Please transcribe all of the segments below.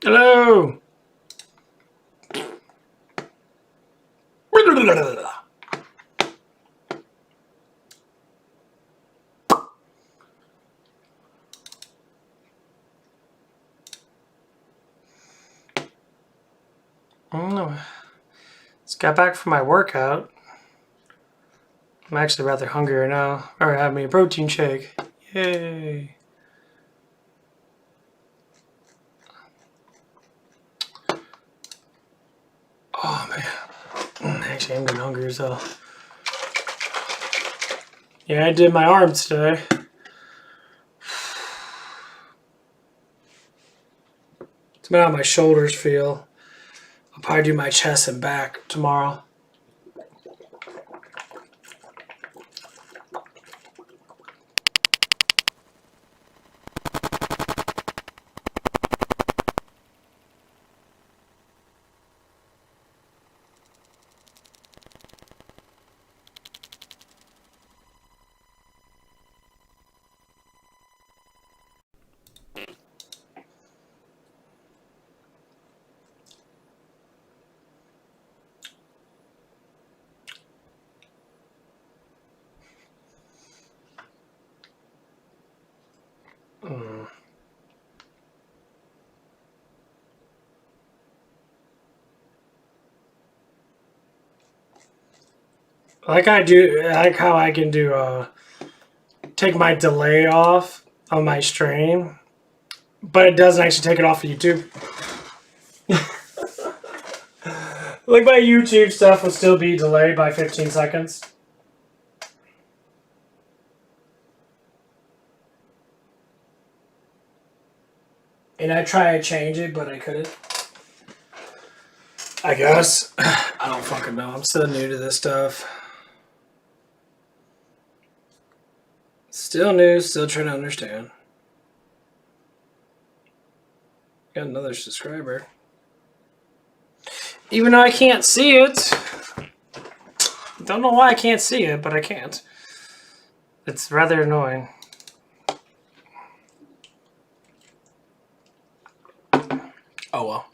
Hello. I don't know. Just got back from my workout. I'm actually rather hungry right now. Or have me a protein shake. Yay. Oh man. Actually, I'm getting hungry as hell. Yeah, I did my arms today. It's about how my shoulders feel. I'll probably do my chest and back tomorrow. Like how I can do, take my delay off on my stream, but it doesn't actually take it off of YouTube. Like my YouTube stuff will still be delayed by 15 seconds. And I tried to change it, but I couldn't. I guess. I don't fucking know. I'm still new to this stuff. Still new, still trying to understand. Got another subscriber. Even though I can't see it. Don't know why I can't see it, but I can't. It's rather annoying. Oh well.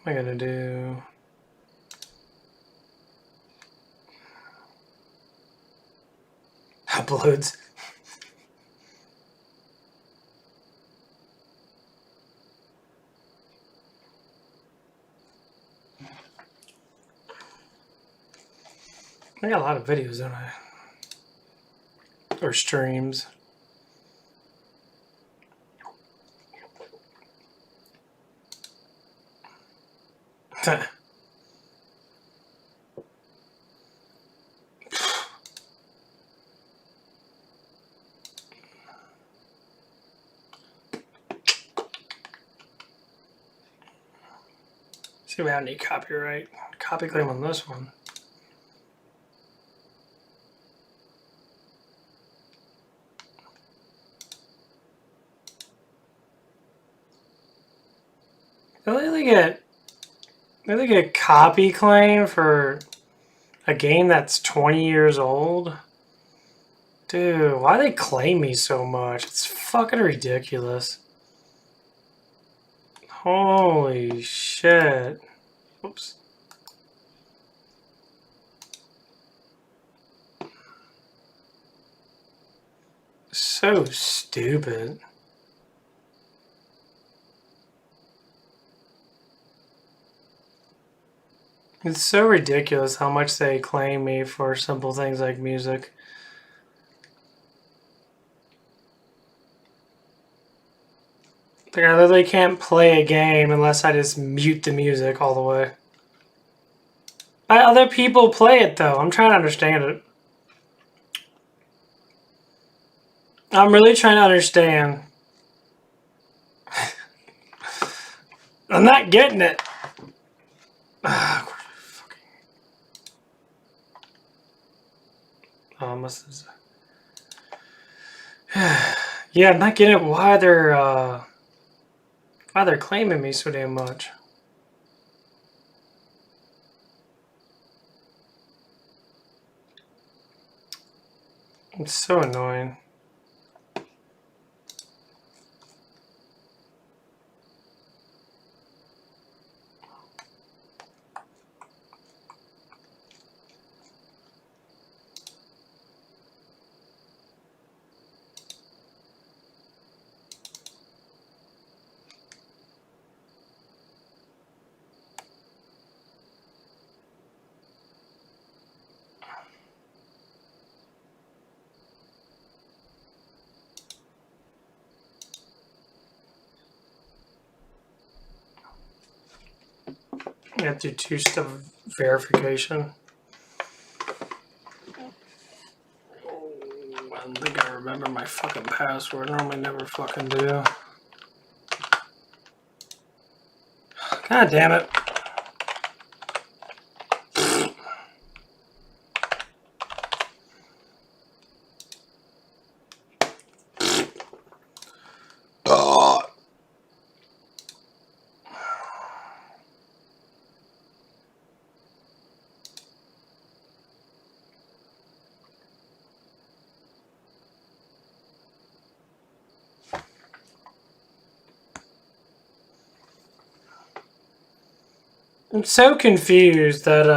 What am I gonna do? Uploads. I got a lot of videos, don't I? Or streams. See, we have any copyright. Copy claim on this one. They get copy claim for a game that's 20 years old? Dude, why they claim me so much? It's fucking ridiculous. Holy shit. Oops. So stupid. It's so ridiculous how much they claim me for simple things like music. Like, I literally can't play a game unless I just mute the music all the way. Other people play it though. I'm trying to understand it. I'm really trying to understand. I'm not getting it. Yeah, I'm not getting it. Why they're claiming me so damn much. It's so annoying. You have to do two-step verification. I don't think I remember my fucking password. I normally never fucking do. God damn it. I'm so confused that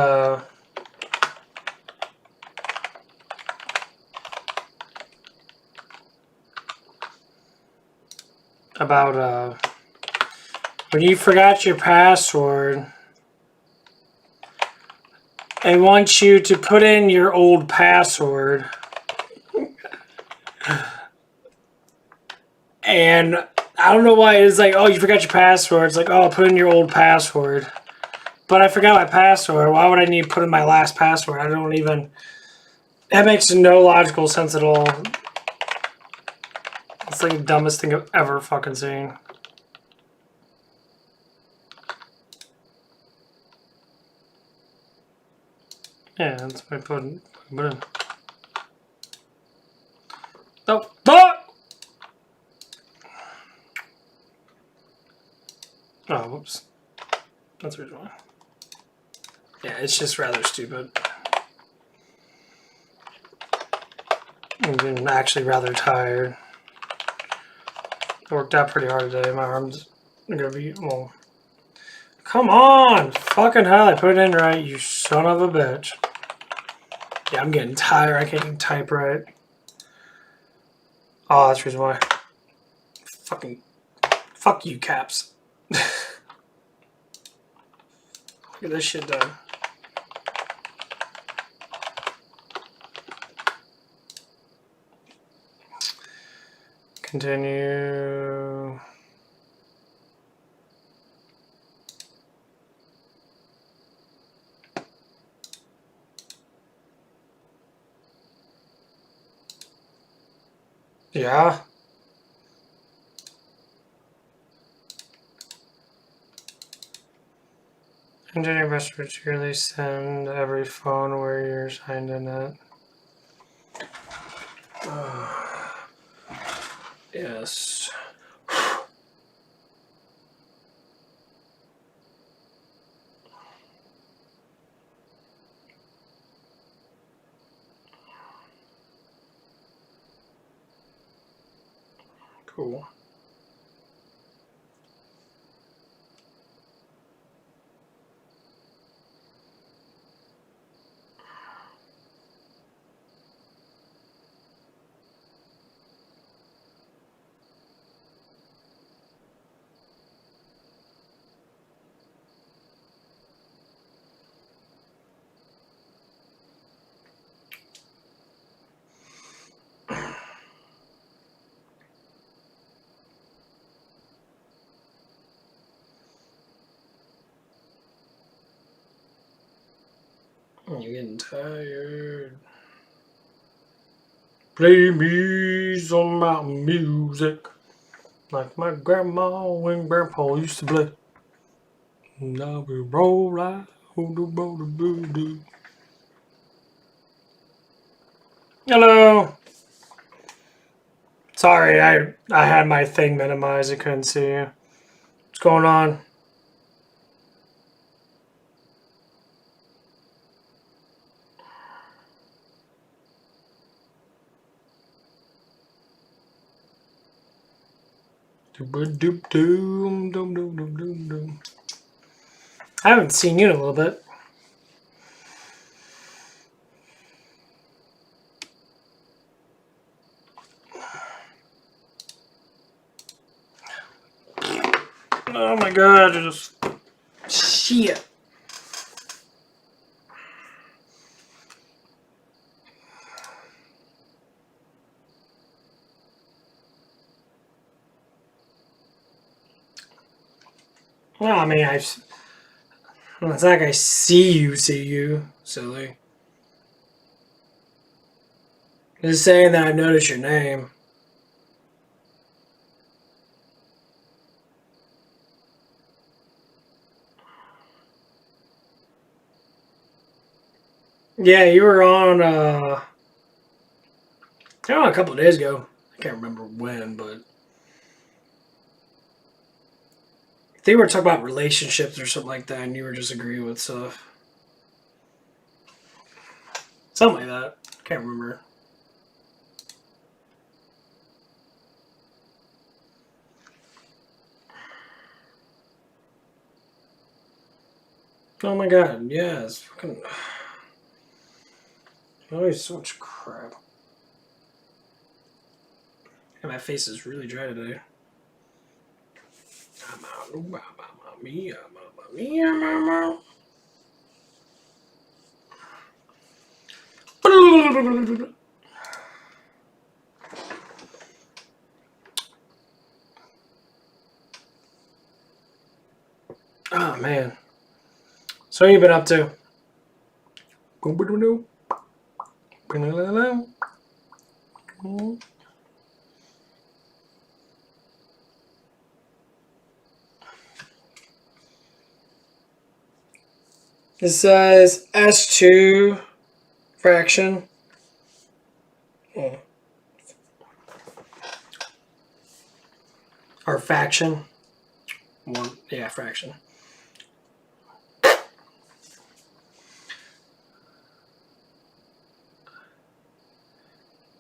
about when you forgot your password, it wants you to put in your old password. And I don't know why it's like, oh, you forgot your password. It's like, oh, put in your old password. But I forgot my password. Why would I need to put in my last password? I don't even... That makes no logical sense at all. It's like the dumbest thing I've ever fucking seen. Yeah, that's what I put in. Oh, fuck! Oh, whoops. That's the reason why. Yeah, it's just rather stupid. I'm actually rather tired. I worked out pretty hard today. My arms are gonna be, well... Come on! Fucking hell, I put it in right, you son of a bitch. Yeah, I'm getting tired. I can't even type right. Oh, that's the reason why. Fuck you, Caps. Get this shit done. Continue. Yeah. Continue best securely send every phone where you're signed in at. Yes. Cool. You're getting tired. Play me some mountain music like my grandma and grandpa used to play. Now we roll like Hello. Sorry, I had my thing minimized. I couldn't see you. What's going on? I haven't seen you in a little bit. Oh my god, just shit. Well, I mean, it's not like I see you, silly. Just saying that I noticed your name. Yeah, you were on a couple of days ago. I can't remember when, but I think we were talking about relationships or something like that, and you were just agreeing with stuff. Something like that. I can't remember. Oh my god, yeah, it's fucking. Always so much crap. And my face is really dry today. Oh man. So what have you been up to? It says S2 fraction. Yeah. Or faction. One, yeah, fraction.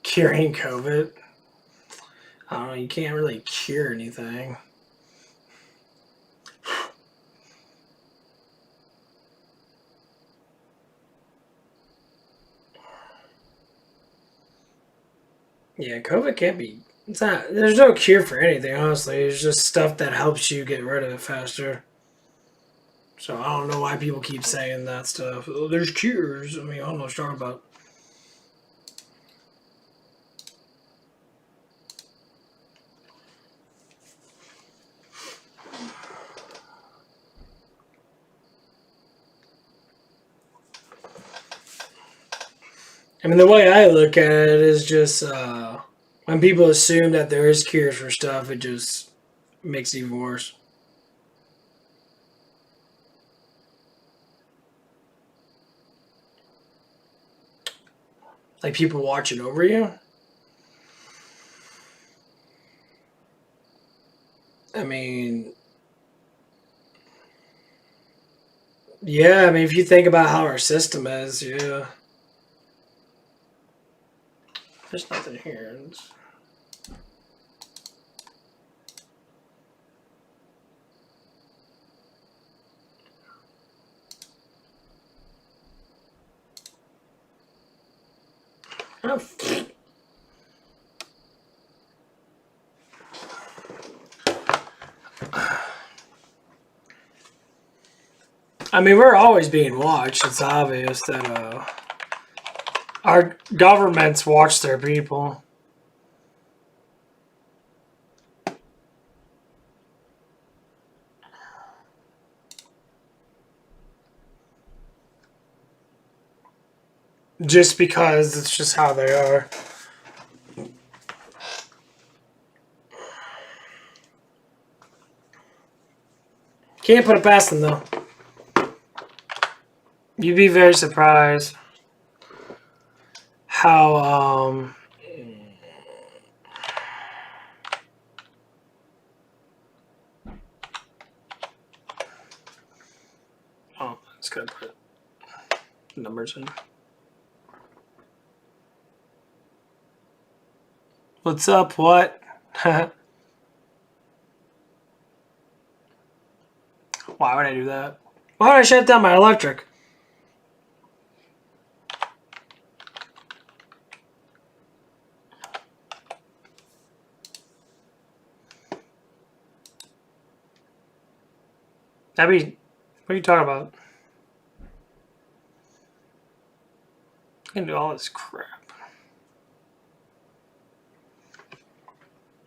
Curing COVID. I don't know, you can't really cure anything. Yeah, COVID can't be. It's not. There's no cure for anything, honestly. It's just stuff that helps you get rid of it faster. So I don't know why people keep saying that stuff. Oh, there's cures. I mean, I don't know what you're talking about. I mean, the way I look at it is just when people assume that there is cures for stuff, it just makes it even worse. Like people watching over you. I mean, yeah. I mean, if you think about how our system is, yeah. There's nothing here. Oh, I mean, we're always being watched. It's obvious that our governments watch their people. Just because it's just how they are. Can't put it past them, though. You'd be very surprised how oh, it's gonna put numbers in. What's up? What? Why would I do that? Why would I shut down my electric? That'd be... What are you talking about? I can do all this crap.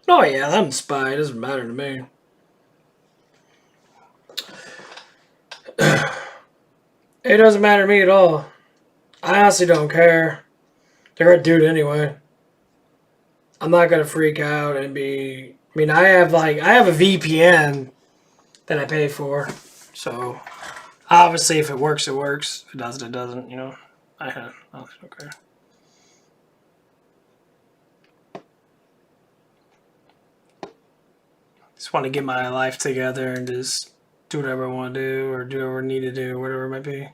Oh yeah, I'm spy. It doesn't matter to me. It doesn't matter to me at all. I honestly don't care. They're gonna do it anyway. I'm not gonna freak out and be... I mean, I have a VPN that I pay for. So, obviously, if it works, it works. If it doesn't, it doesn't, you know. Okay. Just want to get my life together and just do whatever I want to do or do whatever I need to do, whatever it might be.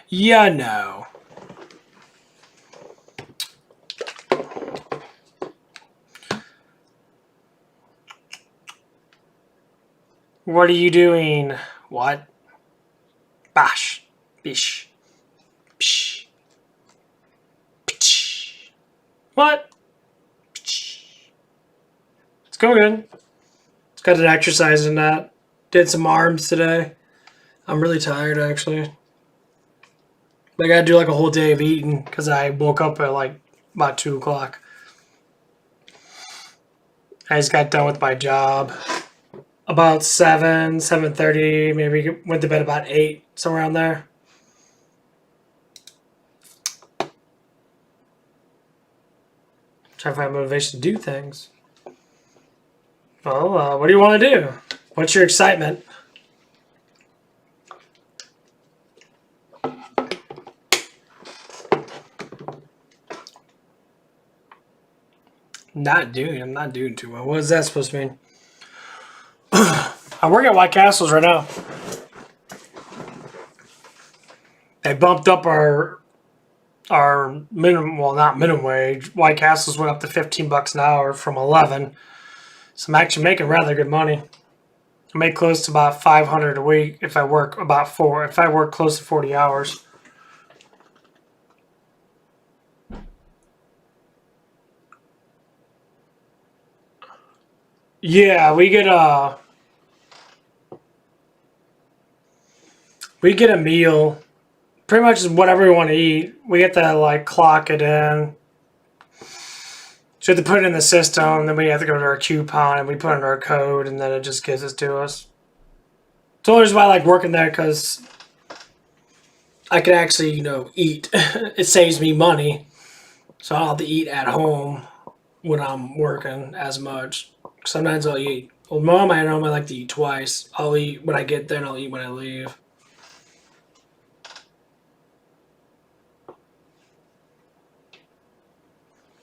Yeah, no. What are you doing? What? Bash. Bish. Psh. Psh. What? Psh. It's going good. It's got an exercise in that. Did some arms today. I'm really tired, actually. I gotta do like a whole day of eating because I woke up at like about 2 o'clock. I just got done with my job about 7:30, maybe went to bed about 8, somewhere around there. Trying to find motivation to do things. Well, what do you want to do? What's your excitement? I'm not doing too well. What is that supposed to mean? I work at White Castles right now. They bumped up our minimum, well, not minimum wage. White Castles went up to $15 an hour from 11. So I'm actually making rather good money. I make close to about $500 a week if I work if I work close to 40 hours. Yeah, we get a meal, pretty much whatever we want to eat. We get to like clock it in. So we have to put it in the system, then we have to go to our coupon and we put in our code, and then it just gives it to us. It's only reason why I like working there, because I can actually, eat. It saves me money, so I don't have to eat at home when I'm working as much. Sometimes I'll eat. Well, mom, I know I like to eat twice. I'll eat when I get there and I'll eat when I leave.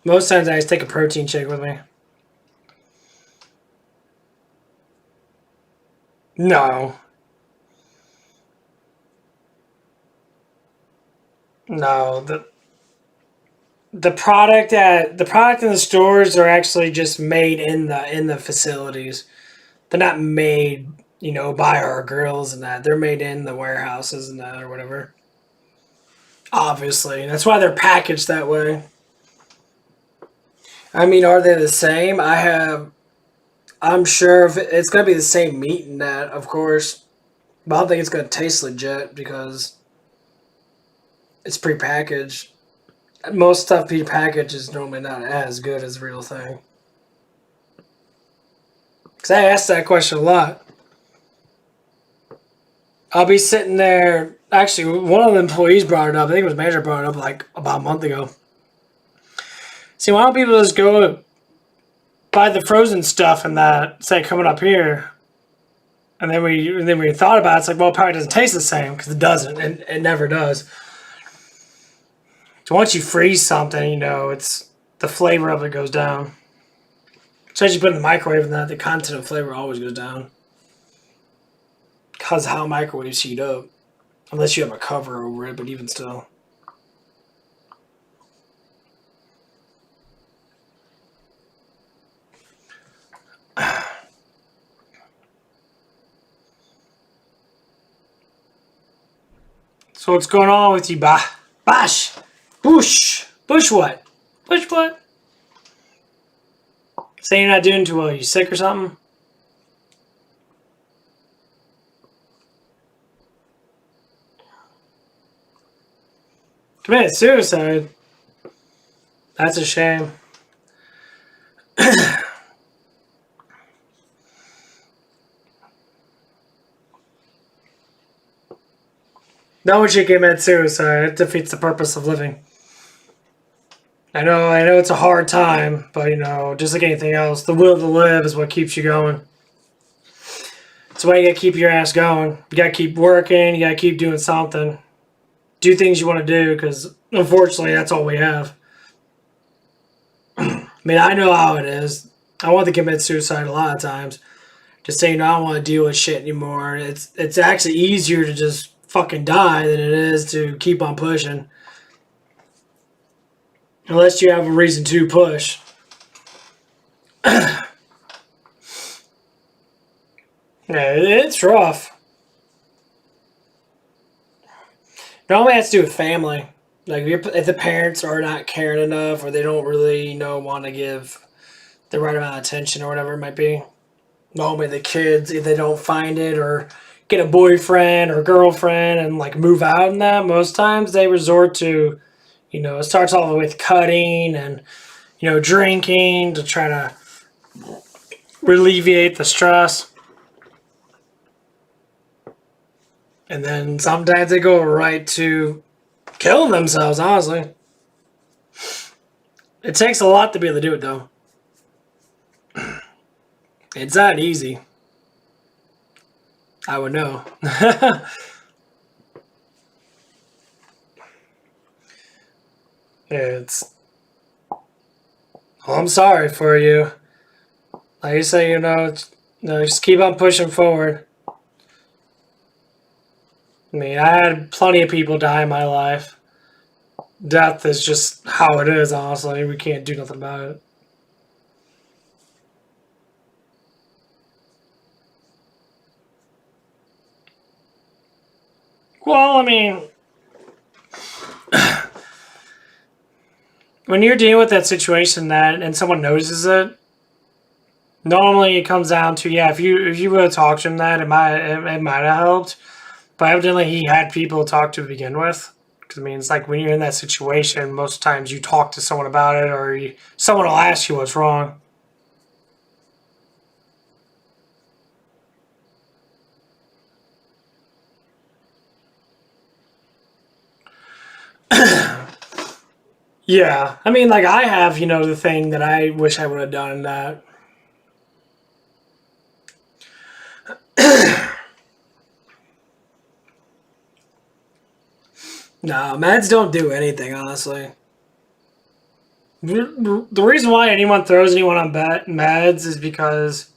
Most times I just take a protein shake with me. No. No. The product in the stores are actually just made in the facilities. They're not made, by our girls and that. They're made in the warehouses and that or whatever. Obviously. That's why they're packaged that way. I mean, are they the same? I'm sure if it's going to be the same meat in that, of course. But I don't think it's going to taste legit because it's prepackaged. Most stuff prepackaged is normally not as good as the real thing. Because I asked that question a lot. I'll be sitting there. Actually, one of the employees brought it up. I think it was manager brought it up like about a month ago. See, why don't people just go buy the frozen stuff and that, say, coming up here? And then we thought about it, it's like, well, it probably doesn't taste the same because it doesn't. And it never does. So once you freeze something, it's the flavor of it goes down. Especially you put it in the microwave and that, the content of flavor always goes down. Because how microwaves heat up. Unless you have a cover over it, but even still. So what's going on with you, Bosh? Bush what? Bush what? Say you're not doing too well. You sick or something? Committed suicide? That's a shame. No one should commit suicide. It defeats the purpose of living. I know it's a hard time, but just like anything else, the will to live is what keeps you going. That's why you gotta keep your ass going. You gotta keep working, you gotta keep doing something. Do things you want to do, because unfortunately that's all we have. I mean, I know how it is. I want to commit suicide a lot of times. Just saying I don't want to deal with shit anymore. It's actually easier to just fucking die than it is to keep on pushing. Unless you have a reason to push. Yeah, it's rough. It only has to do with family. Like if the parents are not caring enough, or they don't really want to give the right amount of attention, or whatever it might be. Normally the kids, if they don't find it, or get a boyfriend or girlfriend and like move out in that, most times they resort to, it starts off with cutting and, drinking to try to alleviate the stress. And then sometimes they go right to killing themselves, honestly. It takes a lot to be able to do it, though. It's not easy. I would know. It's... Well, I'm sorry for you. Like you say, just keep on pushing forward. I mean, I had plenty of people die in my life. Death is just how it is, honestly. We can't do nothing about it. Well, I mean, when you're dealing with that situation and someone notices it, normally it comes down to, yeah, if you would have talked to him it might have helped. But evidently he had people to talk to begin with. Because, I mean, it's like when you're in that situation, most times you talk to someone about it, or someone will ask you what's wrong. Yeah, I mean, like I have, the thing that I wish I would have done in that. No, meds don't do anything, honestly. The reason why anyone throws anyone on meds is because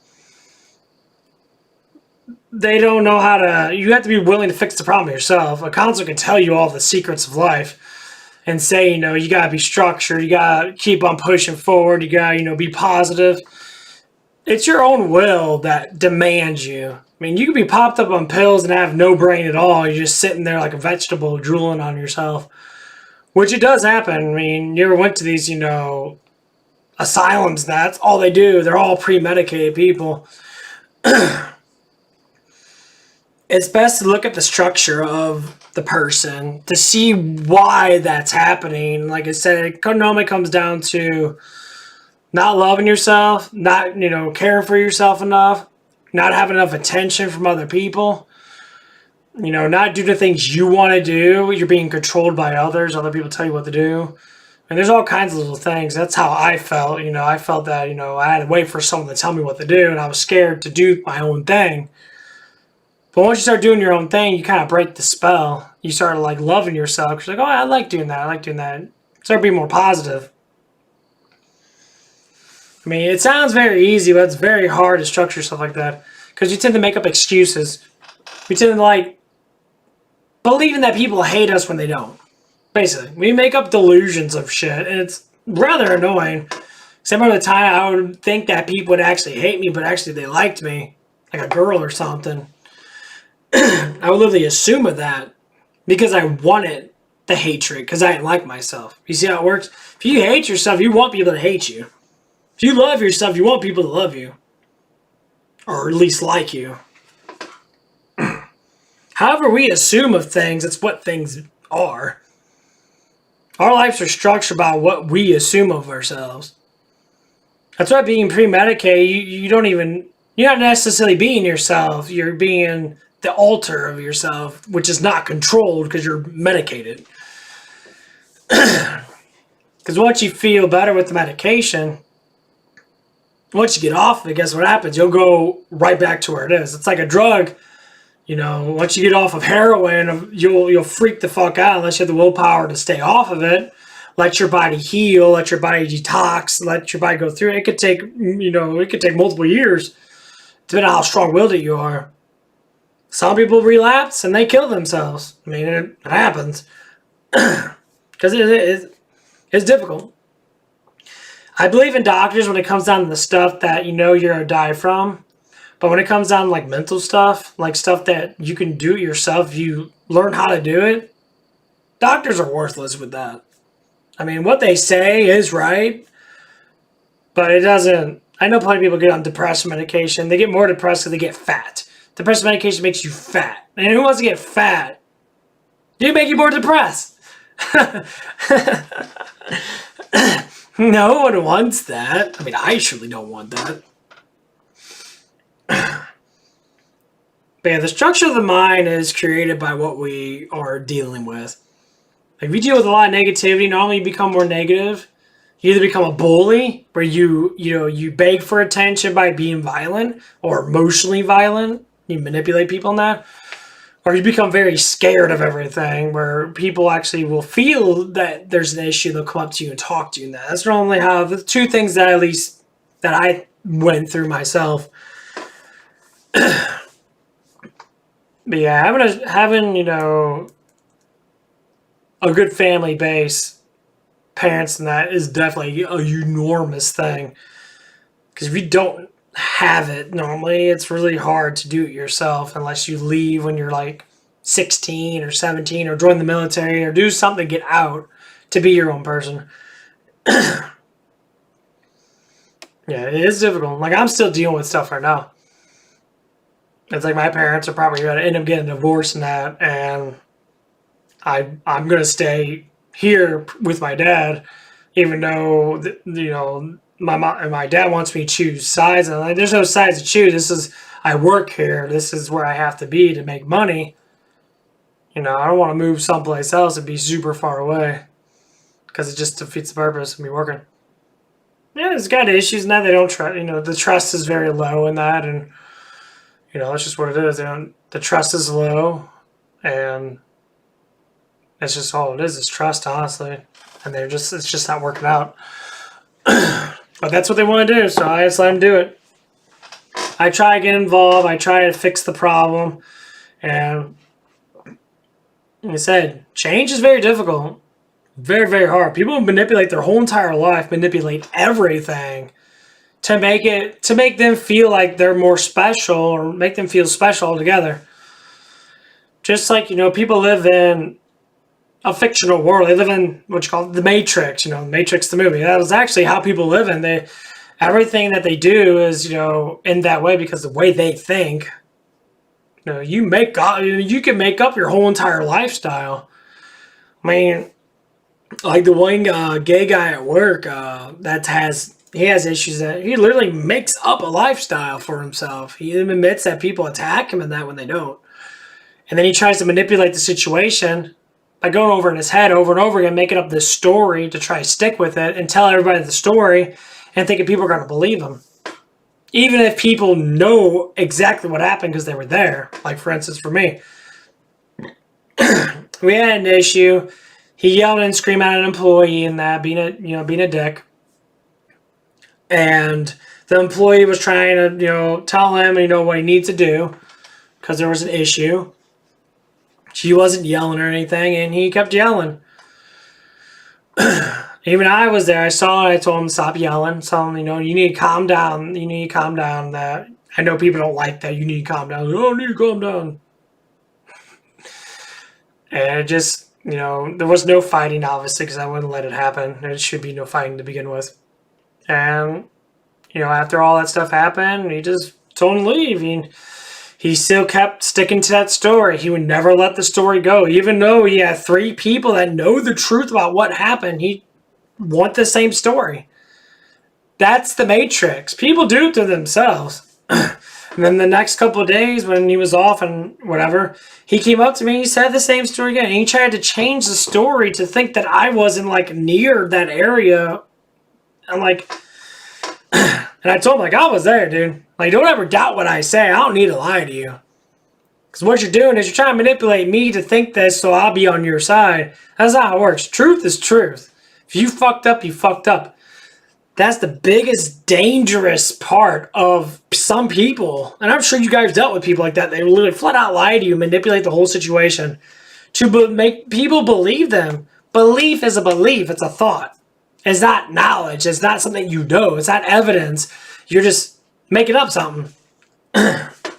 they don't know how to. You have to be willing to fix the problem yourself. A counselor can tell you all the secrets of life and say, you gotta be structured, you gotta keep on pushing forward, you gotta, be positive. It's your own will that demands you. I mean, you could be popped up on pills and have no brain at all. You're just sitting there like a vegetable drooling on yourself. Which it does happen. I mean, you ever went to these, asylums, that's all they do. They're all pre-medicated people. It's best to look at the structure of the person to see why that's happening. Like I said, it normally comes down to not loving yourself, not, caring for yourself enough, not having enough attention from other people, not doing the things you want to do. You're being controlled by others. Other people tell you what to do. And there's all kinds of little things. That's how I felt. I felt that, I had to wait for someone to tell me what to do, and I was scared to do my own thing. But once you start doing your own thing, you kind of break the spell. You start like loving yourself. You're like, oh, I like doing that. I like doing that. Start being more positive. I mean, it sounds very easy, but it's very hard to structure stuff like that. Because you tend to make up excuses. We tend to believing that people hate us when they don't. Basically, we make up delusions of shit, and it's rather annoying. Some of the time, I would think that people would actually hate me, but actually they liked me, like a girl or something. I would literally assume of that. because I wanted the hatred because I didn't like myself. You see how it works? If you hate yourself, you want people to hate you. If you love yourself, you want people to love you. Or at least like you. However we assume of things, it's what things are. Our lives are structured by what we assume of ourselves. That's why being pre-medicated, you don't even, you're not necessarily being yourself. You're being the alter of yourself, which is not controlled because you're medicated. Because once you feel better with the medication, once you get off of it, guess what happens? You'll go right back to where it is. It's like a drug. You know, once you get off of heroin, you'll freak the fuck out unless you have the willpower to stay off of it. Let your body heal, let your body detox, let your body go through it. It could take, multiple years, depending on how strong-willed you are. Some people relapse and they kill themselves. I mean, it happens. Because it's difficult. I believe in doctors when it comes down to the stuff that you're going to die from. But when it comes down to like mental stuff, like stuff that you can do it yourself, you learn how to do it, doctors are worthless with that. I mean, what they say is right, but it doesn't. I know plenty of people get on depression medication. They get more depressed because they get fat. Depression medication makes you fat. And who wants to get fat? You make you more depressed. No one wants that. I mean, I surely don't want that. But yeah, the structure of the mind is created by what we are dealing with. If you deal with a lot of negativity, normally you become more negative. You either become a bully, where you beg for attention by being violent or emotionally violent. You manipulate people in that. Or you become very scared of everything, where people actually will feel that there's an issue. They'll come up to you and talk to you. And that's normally how the two things that that I went through myself. But yeah, having a good family base, parents, and that is definitely a enormous thing. Because if you don't have it normally, it's really hard to do it yourself unless you leave when you're like 16 or 17 or join the military or do something to get out to be your own person. Yeah, it is difficult. Like, I'm still dealing with stuff right now. It's like my parents are probably going to end up getting divorced and that, and I'm going to stay here with my dad, even though my mom and my dad wants me to choose sides, and like, there's no sides to choose. I work here. This is where I have to be to make money. I don't want to move someplace else and be super far away because it just defeats the purpose of me working. Yeah, it's got issues in that. They don't trust. The trust is very low in that, and that's just what it is. The trust is low, and that's just all it is. It's trust, honestly, and it's just not working out. But that's what they want to do, so I just let them do it. I try to get involved. I try to fix the problem, and like I said, change is very difficult, very, very hard. People manipulate their whole entire life, manipulate everything to make them feel like they're more special or make them feel special altogether. Just like, people live in a fictional world. They live in what you call the Matrix, Matrix the movie. That was actually how people live in. Everything that they do is, in that way because the way they think. You can make up your whole entire lifestyle. I mean, like the one gay guy at work he has issues that he literally makes up a lifestyle for himself. He even admits that people attack him in that when they don't. And then he tries to manipulate the situation by going over in his head over and over again, making up this story to try to stick with it and tell everybody the story and thinking people are going to believe him. Even if people know exactly what happened because they were there. Like, for instance, for me. We had an issue. He yelled and screamed at an employee and that, being a dick. And the employee was trying to, tell him, what he needs to do because there was an issue. She wasn't yelling or anything, and he kept yelling. Even I was there. I saw it. I told him to stop yelling. So, you need to calm down. You need to calm down. That I know people don't like that. You need to calm down. Oh, I need to calm down. And it just, there was no fighting, obviously, because I wouldn't let it happen. There should be no fighting to begin with. And, after all that stuff happened, he just told him to leave. He still kept sticking to that story. He would never let the story go. Even though he had 3 people that know the truth about what happened, he want the same story. That's the Matrix. People do it to themselves. And then the next couple of days when he was off and whatever, he came up to me, he said the same story again. And he tried to change the story to think that I wasn't near that area. I'm like, and I told him I was there, dude. Don't ever doubt what I say. I don't need to lie to you. Because what you're doing is you're trying to manipulate me to think this so I'll be on your side. That's not how it works. Truth is truth. If you fucked up, you fucked up. That's the biggest dangerous part of some people. And I'm sure you guys dealt with people like that. They literally flat out lie to you, manipulate the whole situation to make people believe them. Belief is a belief. It's a thought. It's not knowledge. It's not something you know. It's not evidence. You're just making up something. It's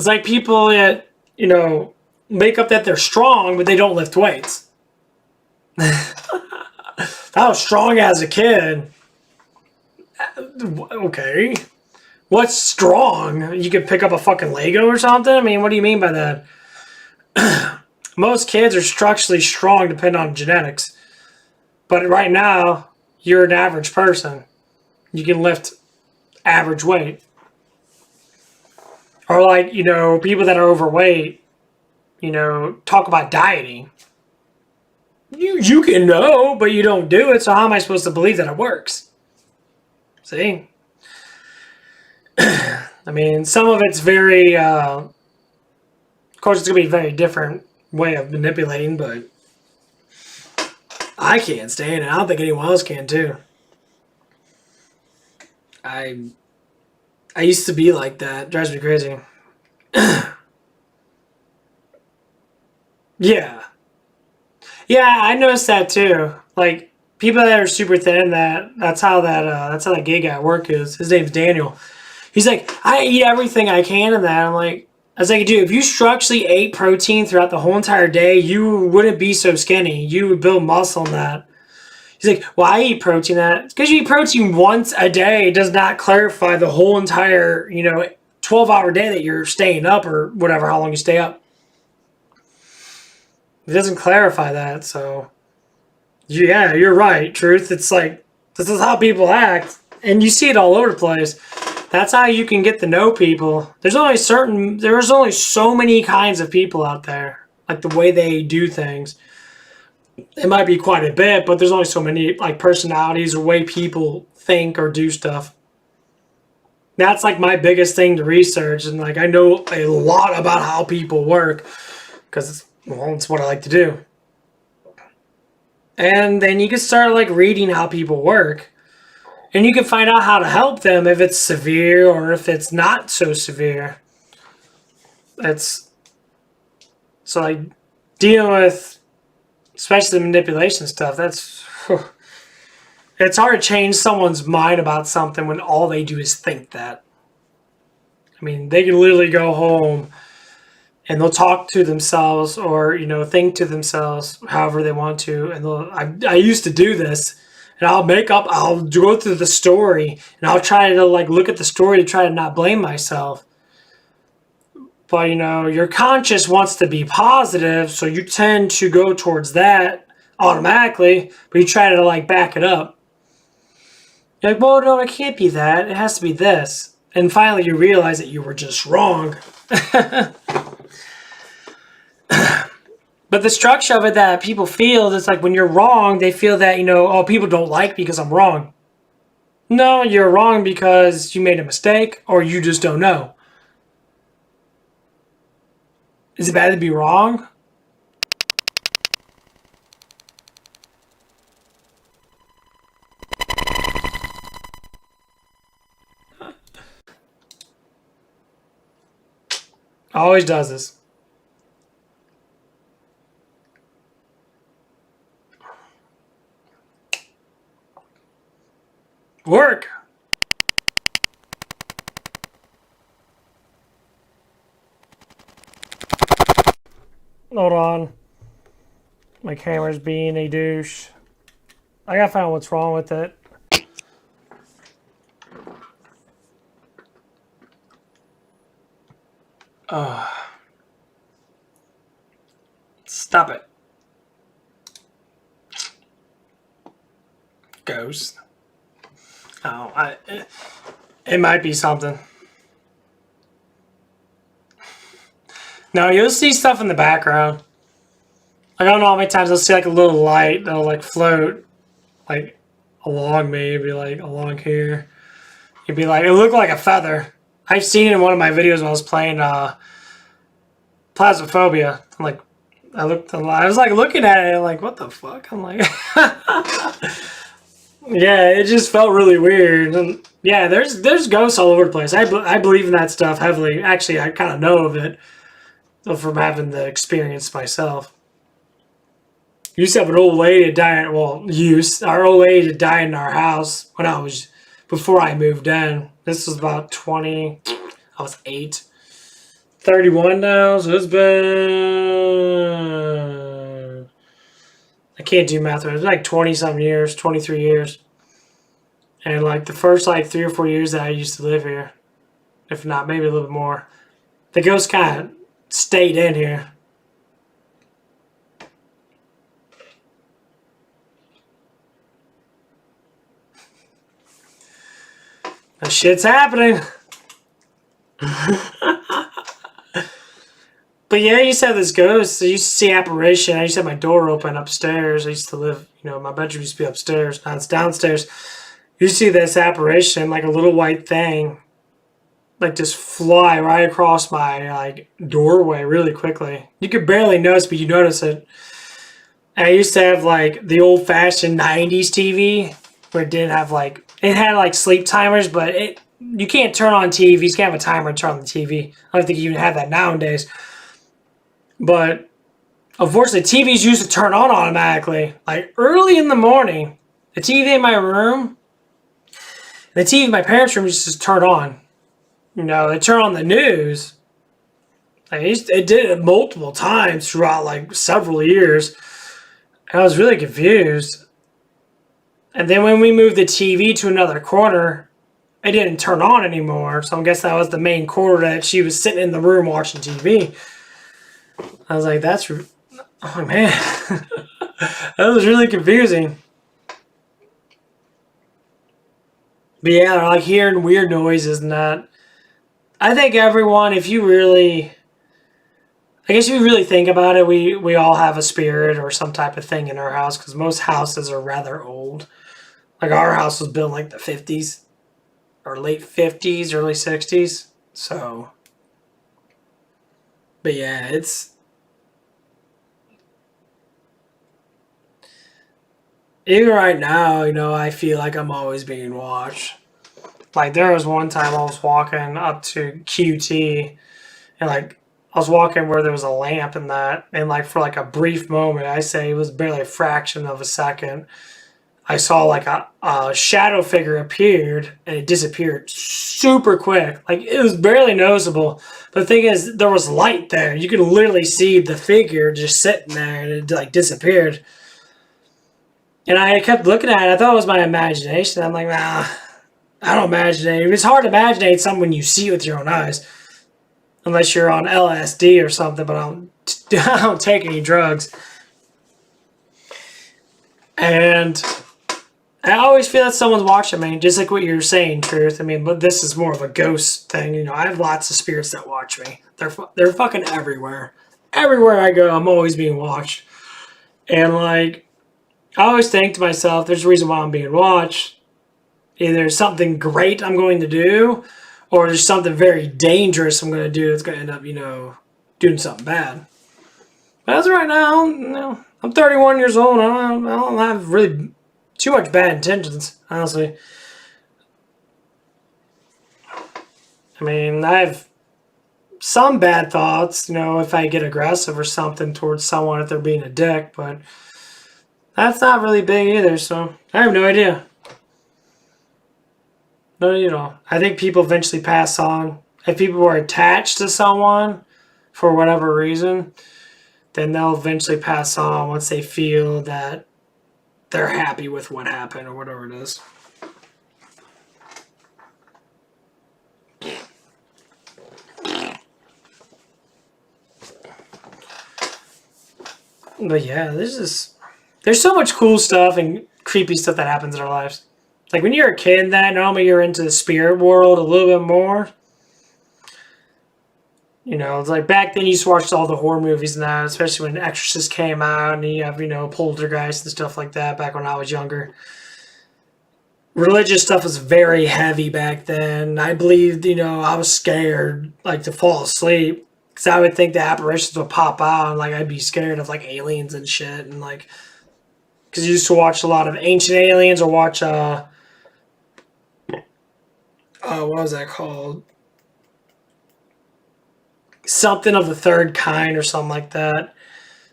like people that, make up that they're strong, but they don't lift weights. I was strong as a kid. Okay. What's strong? You could pick up a fucking Lego or something? I mean, what do you mean by that? Most kids are structurally strong depending on genetics. But right now, you're an average person. You can lift average weight. Or people that are overweight, talk about dieting. You can know, but you don't do it, so how am I supposed to believe that it works? See? I mean, some of it's very, of course it's going to be a very different way of manipulating, but I can't stand it. I don't think anyone else can, too. I used to be like that. It drives me crazy. Yeah. Yeah, I noticed that too. People that are super thin, that's how that gay guy at work is. His name's Daniel. He's like, I eat everything I can in that. I was like, dude, if you structurally ate protein throughout the whole entire day, you wouldn't be so skinny. You would build muscle in that. He's like, well, I eat protein that. Because you eat protein once a day does not clarify the whole entire, 12-hour day that you're staying up or whatever, how long you stay up. It doesn't clarify that, so yeah, you're right. Truth, it's this is how people act, and you see it all over the place. That's how you can get to know people. There's only so many kinds of people out there, the way they do things. It might be quite a bit, but there's only so many personalities or way people think or do stuff. That's my biggest thing to research, and I know a lot about how people work because it's what I like to do. And then you can start reading how people work. And you can find out how to help them if it's severe or if it's not so severe. Dealing with especially the manipulation stuff, it's hard to change someone's mind about something when all they do is think that. I mean, they can literally go home and they'll talk to themselves or, think to themselves however they want to. And I used to do this, and I'll go through the story, and I'll try to look at the story to try to not blame myself. But, your conscious wants to be positive, so you tend to go towards that automatically, but you try to back it up. You're like, well, no, it can't be that. It has to be this. And finally you realize that you were just wrong. But the structure of it that people feel is when you're wrong, they feel that, people don't like me because I'm wrong. No, you're wrong because you made a mistake or you just don't know. Is it bad to be wrong? Always does this. Work. Hold on. My camera's being a douche. I gotta find out what's wrong with it. Stop it. Ghost. Oh, it might be something. No, you'll see stuff in the background. I don't know how many times I'll see like a little light that'll like float like along me, it'd be like along here. It'd be like, it looked like a feather. I've seen it in one of my videos when I was playing Plasmophobia. I'm like, I was like looking at it, like, what the fuck? I'm like, yeah, it just felt really weird. And yeah, there's ghosts all over the place. I believe in that stuff heavily. Actually, I kind of know of it from having the experience myself. Used to have an old lady die. Well, our old lady died in our house before I moved in. This was about 20. I was 8. 31 now, so it's been. I can't do math. It's like 20-something years, 23 years. And like the first like 3 or 4 years that I used to live here, if not maybe a little bit more, the ghost kind of stayed in here. The shit's happening. But yeah, I used to have this ghost. I used to see apparition. I used to have my door open upstairs. I used to live, my bedroom used to be upstairs. Now it's downstairs. You see this apparition, like a little white thing, like just fly right across my like doorway really quickly. You could barely notice, but you notice it. And I used to have like the old-fashioned 90s TV where it had like sleep timers, but you can't turn on TVs. You can't have a timer and turn on the TV. I don't think you even have that nowadays. But unfortunately, TVs used to turn on automatically. Like early in the morning, the TV in my room, the TV in my parents' room used to just turn on. They turn on the news. It did it multiple times throughout like several years. And I was really confused. And then when we moved the TV to another corner, it didn't turn on anymore. So I guess that was the main corner that she was sitting in the room watching TV. I was like, oh man, that was really confusing. But yeah, I like hearing weird noises and that. I think everyone, if you really think about it, we all have a spirit or some type of thing in our house because most houses are rather old. Like our house was built in like the 50s or late 50s, early 60s. So, but yeah, even right now, I feel like I'm always being watched. Like there was one time I was walking up to QT and like I was walking where there was a lamp and that, and like for like a brief moment, I say it was barely a fraction of a second, I saw like a shadow figure appeared and it disappeared super quick. Like it was barely noticeable. But the thing is, there was light there. You could literally see the figure just sitting there and it like disappeared. And I kept looking at it. I thought it was my imagination. I'm like, nah, I don't imagine it. It's hard to imagine something when you see it with your own eyes. Unless you're on LSD or something, but I don't take any drugs. And I always feel that someone's watching me, just like what you're saying, Truth. But this is more of a ghost thing. I have lots of spirits that watch me. They're fucking everywhere. Everywhere I go, I'm always being watched. And like, I always think to myself, there's a reason why I'm being watched. Either something great I'm going to do, or there's something very dangerous I'm going to do that's going to end up, doing something bad. But as of right now, I'm 31 years old. I don't have really too much bad intentions, honestly. I have some bad thoughts, if I get aggressive or something towards someone if they're being a dick, but that's not really big either, so I have no idea. No, I think people eventually pass on. If people are attached to someone for whatever reason, then they'll eventually pass on once they feel that they're happy with what happened or whatever it is. But yeah, there's so much cool stuff and creepy stuff that happens in our lives. Like when you're a kid, that normally you're into the spirit world a little bit more. You know, it's like back then you used to watch all the horror movies and that, especially when Exorcist came out and you have, Poltergeist and stuff like that back when I was younger. Religious stuff was very heavy back then. I believed, I was scared, like, to fall asleep. Because I would think the apparitions would pop out and, like, I'd be scared of, like, aliens and shit. And, like, because you used to watch a lot of Ancient Aliens or watch, what was that called? Something of the Third Kind or something like that.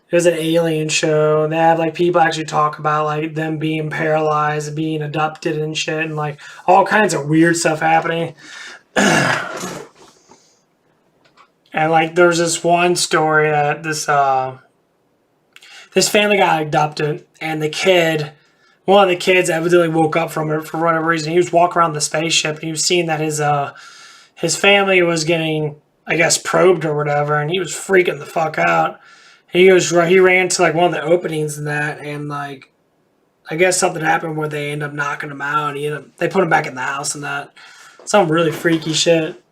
It was an alien show. And they had like people actually talk about like them being paralyzed and being abducted and shit and like all kinds of weird stuff happening. And like there's this one story that this family got abducted and one of the kids evidently woke up from it for whatever reason. He was walking around the spaceship and he was seeing that his family was getting, I guess, probed or whatever, and he was freaking the fuck out. He ran to like one of the openings in that, and like I guess something happened where they end up knocking him out. They put him back in the house and that. Some really freaky shit.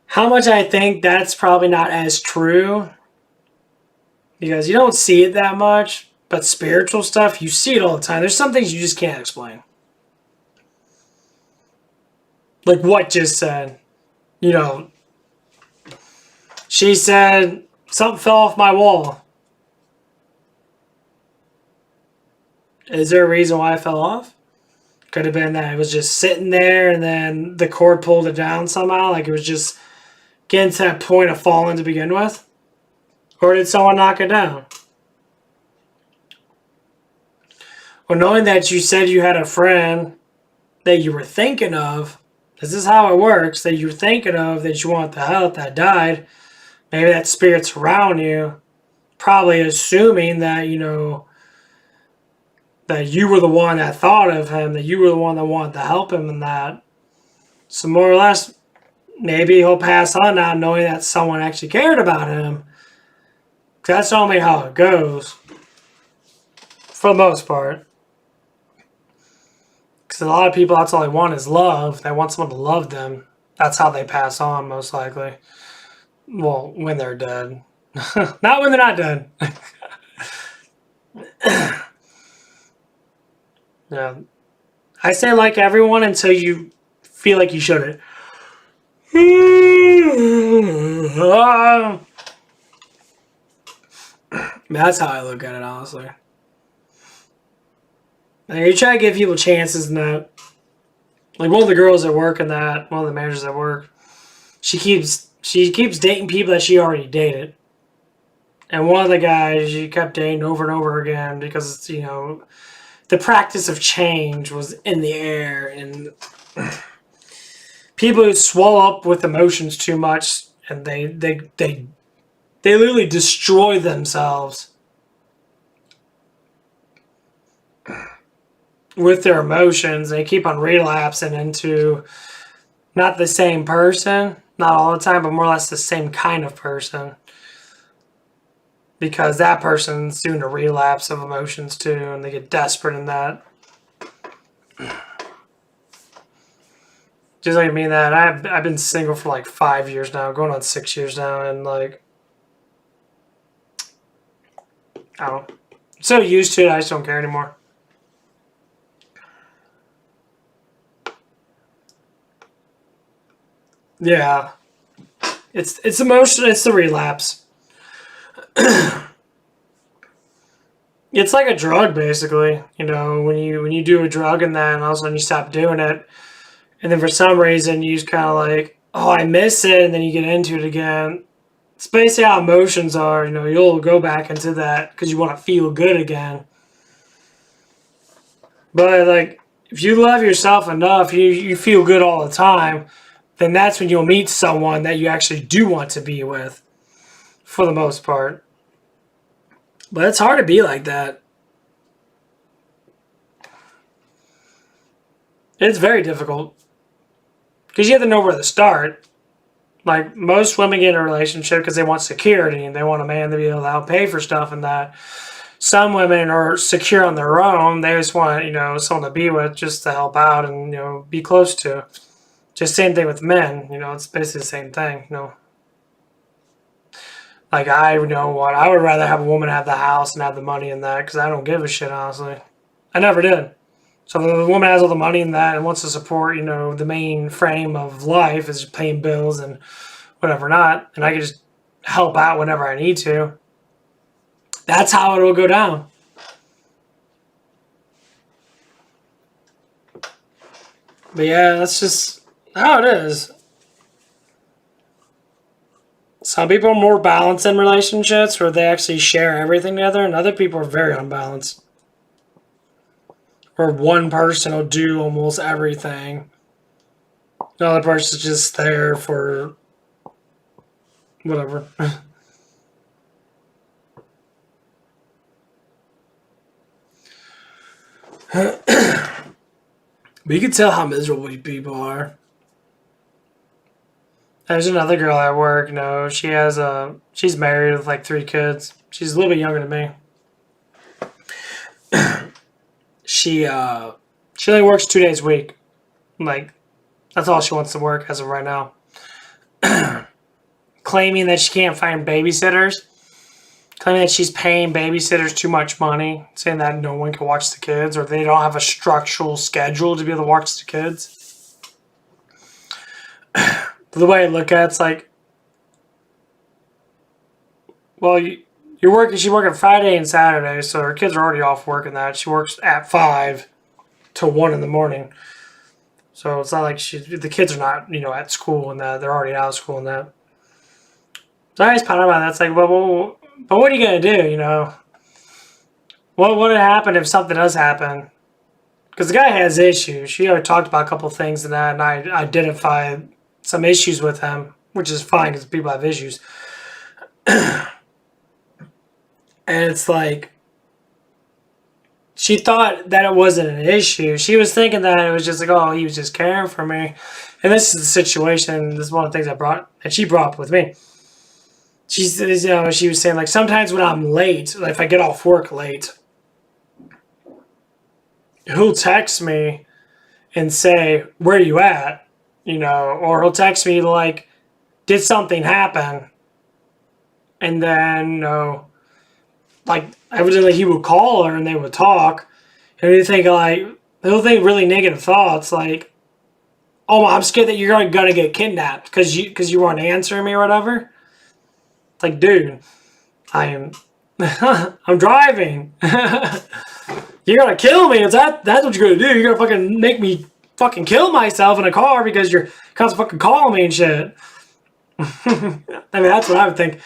How much I think that's probably not as true, because you don't see it that much, but spiritual stuff, you see it all the time. There's some things you just can't explain. Like what just said. She said, something fell off my wall. Is there a reason why it fell off? Could have been that it was just sitting there and then the cord pulled it down somehow. Like it was just getting to that point of falling to begin with. Or did someone knock it down? Well, knowing that you said you had a friend that you were thinking of, this is how it works, that you were thinking of that you want the help that died. Maybe that spirit's around you, probably assuming that, that you were the one that thought of him, that you were the one that wanted to help him and that. So more or less, maybe he'll pass on now knowing that someone actually cared about him. That's normally how it goes. For the most part. Because a lot of people, that's all they want is love. They want someone to love them. That's how they pass on, most likely. Well, when they're dead. Not when they're not dead. Yeah. I say like everyone until you feel like you shouldn't. That's how I look at it, honestly. Like, you try to give people chances and that. Like one of the girls at work and that, one of the managers at work, she keeps dating people that she already dated. And one of the guys she kept dating over and over again because, the practice of change was in the air. And people who swell up with emotions too much and they literally destroy themselves with their emotions. They keep on relapsing into not the same person, not all the time, but more or less the same kind of person. Because that person's doing a relapse of emotions too, and they get desperate in that. Just like me, that I've been single for like 5 years now, going on 6 years now, and like, I don't know. I'm so used to it, I just don't care anymore. Yeah. It's emotion, it's the relapse. It's like a drug, basically. When you do a drug and then all of a sudden you stop doing it, and then for some reason you just kind of like, oh, I miss it, and then you get into it again. It's basically how emotions are. You'll go back into that because you want to feel good again. But like, if you love yourself enough, you feel good all the time, then that's when you'll meet someone that you actually do want to be with, for the most part. But it's hard to be like that. It's very difficult. Because you have to know where to start. Like, most women get in a relationship because they want security and they want a man to be able to help pay for stuff and that. Some women are secure on their own. They just want, someone to be with just to help out and, be close to. Just same thing with men. It's basically the same thing, Like, I know what. I would rather have a woman have the house and have the money in that because I don't give a shit, honestly. I never did. So if the woman has all the money in that and wants to support, the main frame of life is paying bills and whatever not, and I can just help out whenever I need to. That's how it will go down. But yeah, that's just how it is. Some people are more balanced in relationships where they actually share everything together, and other people are very unbalanced. Where one person will do almost everything. The other person's just there for whatever. But you can tell how miserable people are. There's another girl at work, she's married with like 3 kids. She's a little bit younger than me. She only works 2 days a week. Like, that's all she wants to work as of right now. Claiming that she can't find babysitters. Claiming that she's paying babysitters too much money. Saying that no one can watch the kids or they don't have a structural schedule to be able to watch the kids. The way I look at it's like, well, she's working Friday and Saturday, so her kids are already off work and that. She works at 5 till 1 in the morning. So it's not like the kids are not, at school and that. They're already out of school and that. So I always ponder about that. It's like, well, but what are you going to do, What would happen if something does happen? Because the guy has issues. She already talked about a couple of things and that, and I identified some issues with him, which is fine because people have issues. And it's like, she thought that it wasn't an issue. She was thinking that it was just like, oh, he was just caring for me. And this is the situation. This is one of the things that she brought up with me. She was saying, like, sometimes when I'm late, like if I get off work late, he'll text me and say, where are you at? Or he'll text me like, did something happen? And then, like, evidently he would call her and they would talk. And he'll think really negative thoughts like, oh, I'm scared that you're going to get kidnapped because you weren't answering me or whatever. It's like, dude, I'm driving. You're going to kill me. That's what you're going to do. You're going to fucking make me fucking kill myself in a car because you're constantly fucking calling me and shit. I mean, that's what I would think.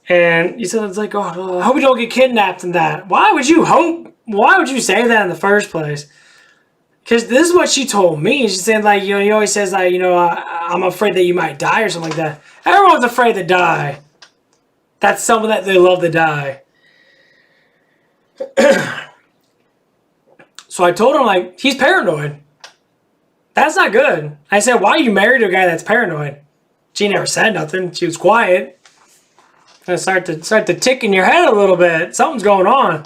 And you said, it's like, oh, I hope you don't get kidnapped in that. Why would you say that in the first place? Because this is what she told me. She's saying, like, he always says, like, I'm afraid that you might die or something like that. Everyone's afraid to die. That's someone that they love to die. So I told him, like, he's paranoid. That's not good. I said, why are you married to a guy that's paranoid? She never said nothing. She was quiet. And start to tick in your head a little bit. Something's going on.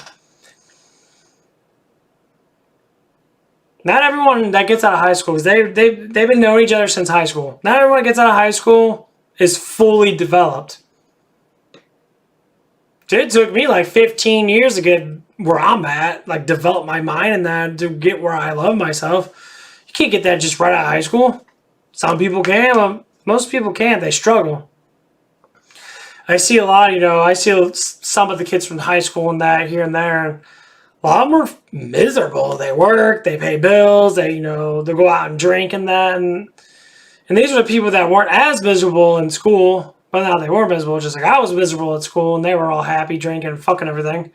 Not everyone that gets out of high school, because they've been knowing each other since high school. Not everyone that gets out of high school is fully developed. It took me like 15 years to get where I'm at, like develop my mind and that to get where I love myself. You can't get that just right out of high school. Some people can, but most people can't. They struggle. I see a lot, I see some of the kids from high school and that here and there, and a lot of them are miserable. They work, they pay bills, they go out and drink and that, and these are the people that weren't as miserable in school. Well, now they were miserable, just like I was miserable at school, and they were all happy, drinking, and fucking everything.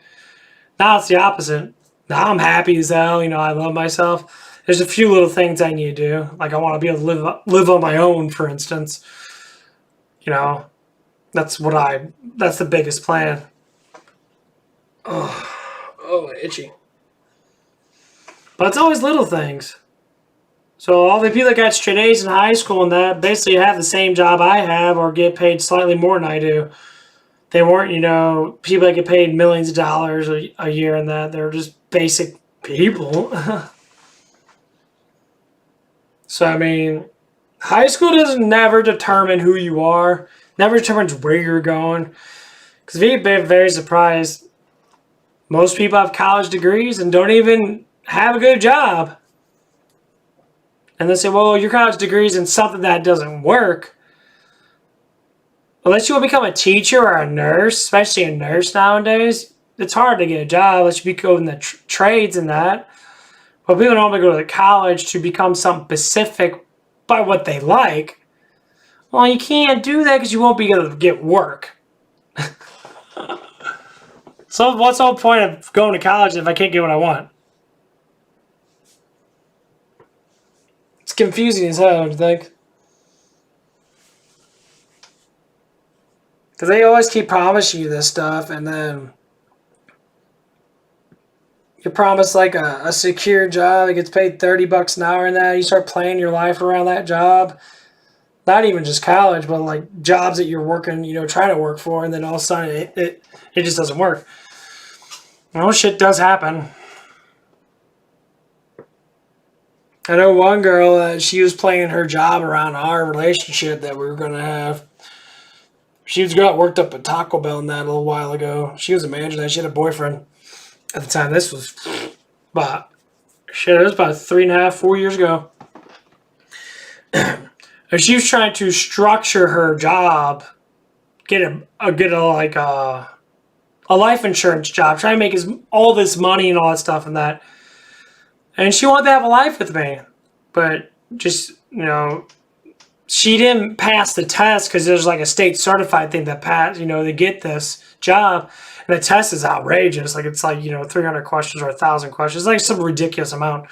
Now it's the opposite. Now I'm happy as hell, I love myself. There's a few little things I need to do. Like I want to be able to live on my own, for instance. That's the biggest plan. Oh, itchy. But it's always little things. So all the people that got straight A's in high school and that basically have the same job I have or get paid slightly more than I do. They weren't, people that get paid millions of dollars a year and that. They're just basic people. So, I mean, high school doesn't never determine who you are, never determines where you're going. Because you'd be very surprised. Most people have college degrees and don't even have a good job. And they say, well, your college degree is in something that doesn't work. Unless you want to become a teacher or a nurse, especially a nurse nowadays, it's hard to get a job unless you go in the trades and that. But people normally go to college to become something specific by what they like. Well, you can't do that because you won't be able to get work. So what's the whole point of going to college if I can't get what I want? It's confusing as hell, don't you think? Because they always keep promising you this stuff, and then you promise like a secure job that gets paid $30 an hour, and that you start planning your life around that job. Not even just college, but like jobs that you're working, trying to work for, and then all of a sudden it just doesn't work. Shit does happen. I know one girl, she was playing her job around our relationship that we were going to have. She got worked up at Taco Bell and that a little while ago. She was a manager there. She had a boyfriend at the time. This was it was about 3.5, 4 years ago. And she was trying to structure her job, get a life insurance job, trying to make all this money and all that stuff and that. And she wanted to have a life with me. But just, she didn't pass the test because there's like a state certified thing that pass, they get this job. And the test is outrageous. Like it's like, 300 questions or 1,000 questions. It's like some ridiculous amount.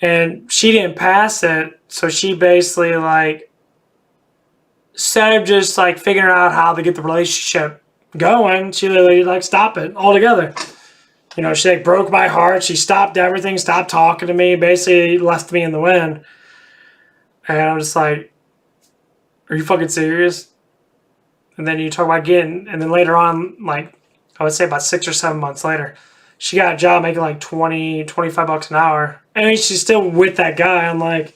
And she didn't pass it. So she basically instead of just figuring out how to get the relationship going, she literally stopped it altogether. She broke my heart. She stopped everything, stopped talking to me, basically left me in the wind. And I'm just like, are you fucking serious? And then you talk about getting, and then later on, I would say about 6 or 7 months later, she got a job making $20, $25 an hour. And she's still with that guy. I'm like,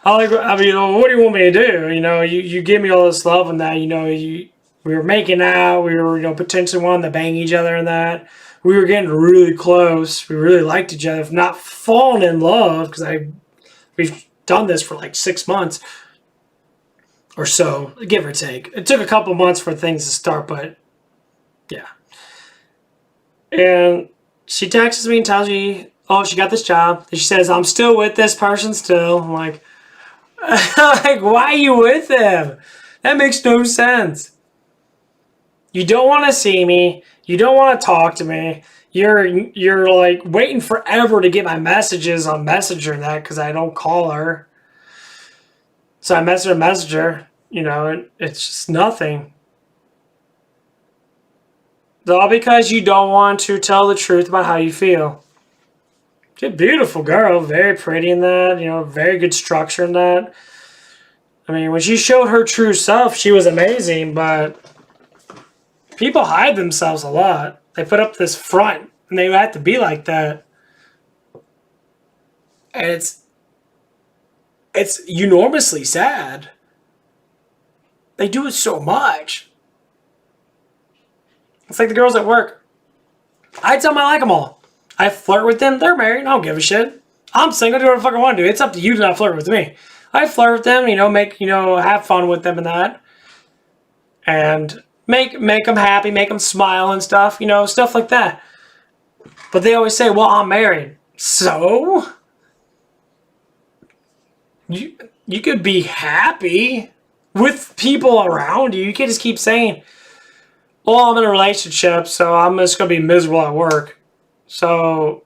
what do you want me to do? You give me all this love and that, we were making out, we were, potentially wanting to bang each other and that. We were getting really close. We really liked each other, if not falling in love, because we've done this for 6 months or so, give or take. It took a couple months for things to start, but yeah. And she texts me and tells me, oh, she got this job. And she says, I'm still with this person still. I'm like, why are you with them? That makes no sense. You don't want to see me. You don't want to talk to me. You're waiting forever to get my messages on Messenger and that because I don't call her. So I message her, it's just nothing. It's all because you don't want to tell the truth about how you feel. She's a beautiful girl, very pretty in that, very good structure in that. I mean, when she showed her true self, she was amazing, but people hide themselves a lot. They put up this front, and they have to be like that. And it's enormously sad. They do it so much. It's like the girls at work. I tell them I like them all. I flirt with them. They're married. I don't give a shit. I'm single. Do whatever the fuck I want to do. It's up to you to not flirt with me. I flirt with them. Have fun with them and that. And make them happy. Make them smile and stuff. Stuff like that. But they always say, well, I'm married. So? You could be happy with people around you. You can't just keep saying, well, I'm in a relationship, so I'm just going to be miserable at work. So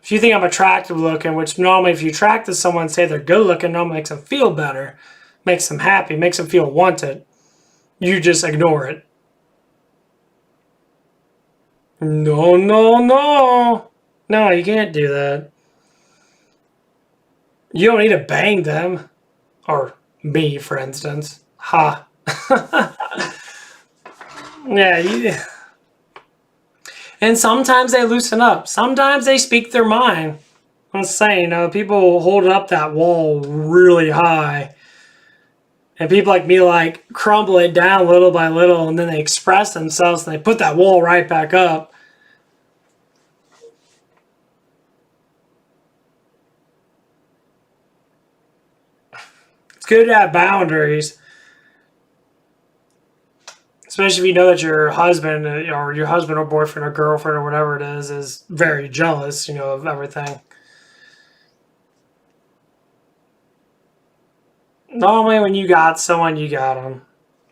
if you think I'm attractive looking, which normally if you attract to someone and say they're good looking, normally makes them feel better, makes them happy, makes them feel wanted. You just ignore it. No, no, no. No, you can't do that. You don't need to bang them. Or me, for instance. Ha. Yeah, and sometimes they loosen up. Sometimes they speak their mind. I'm saying, people hold up that wall really high. And people like me like crumble it down little by little, and then they express themselves and they put that wall right back up. It's good to have boundaries, especially if you know that your husband or your husband or boyfriend or girlfriend or whatever it is very jealous, of everything. Normally, when you got someone, you got them.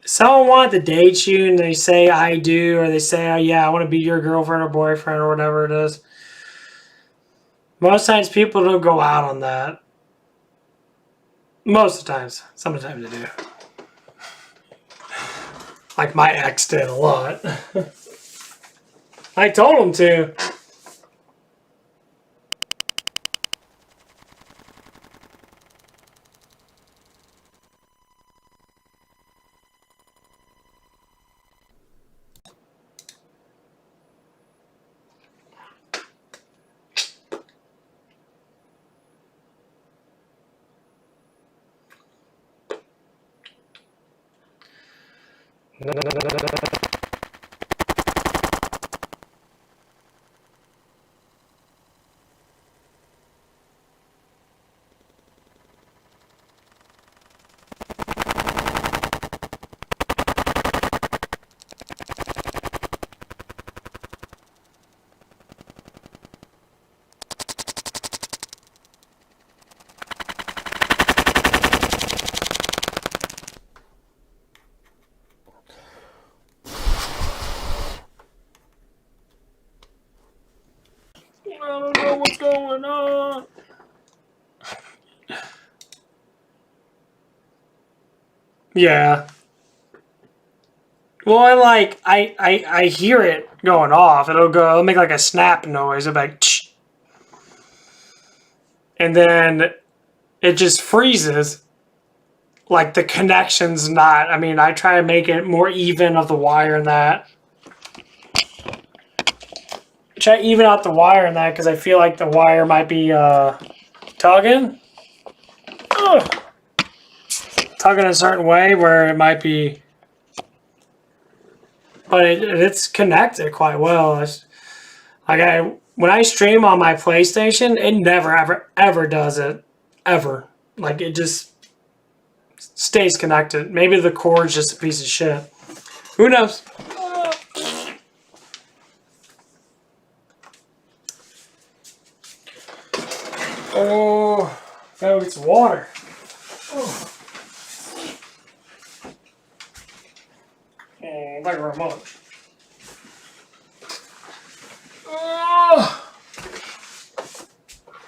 Someone wanted to date you and they say I do, or they say, oh, yeah, I want to be your girlfriend or boyfriend or whatever it is. Most times people don't go out on that. Most of the times. Sometimes they do. Like my ex did a lot. I told him to. I don't know what's going on. Yeah. Well, I hear it going off. It'll make like a snap noise. It'll be like, tsh. And then it just freezes. Like the connection's not. I mean, I try to make it more even of the wire in that. Try to even out the wire in that because I feel like the wire might be tugging. Ugh. Tugging a certain way where it might be. But it's connected quite well. When I stream on my PlayStation, it never ever does it. Ever. Like it just stays connected. Maybe the cord's just a piece of shit. Who knows? Oh, gotta get some water. Oh. Thank you very much. Oh.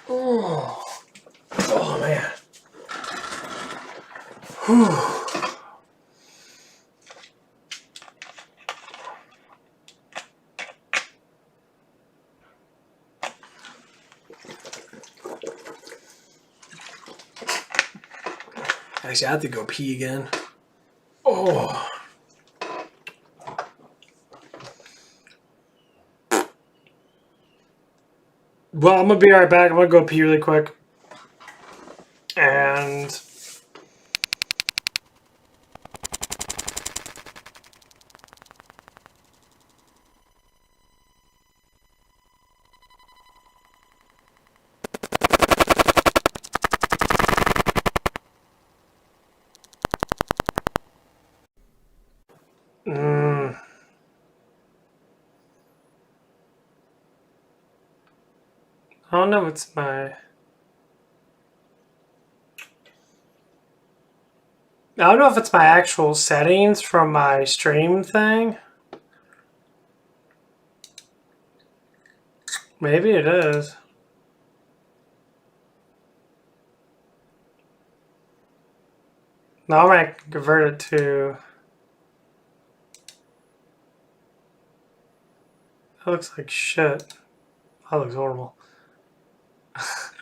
Oh. Oh man. Whew. Actually, I have to go pee again. Oh. Well, I'm gonna be right back. I'm gonna go pee really quick. And I don't know if it's my. I don't know if it's my actual settings from my stream thing. Maybe it is. Now I'm gonna convert it to. That looks like shit. That looks horrible.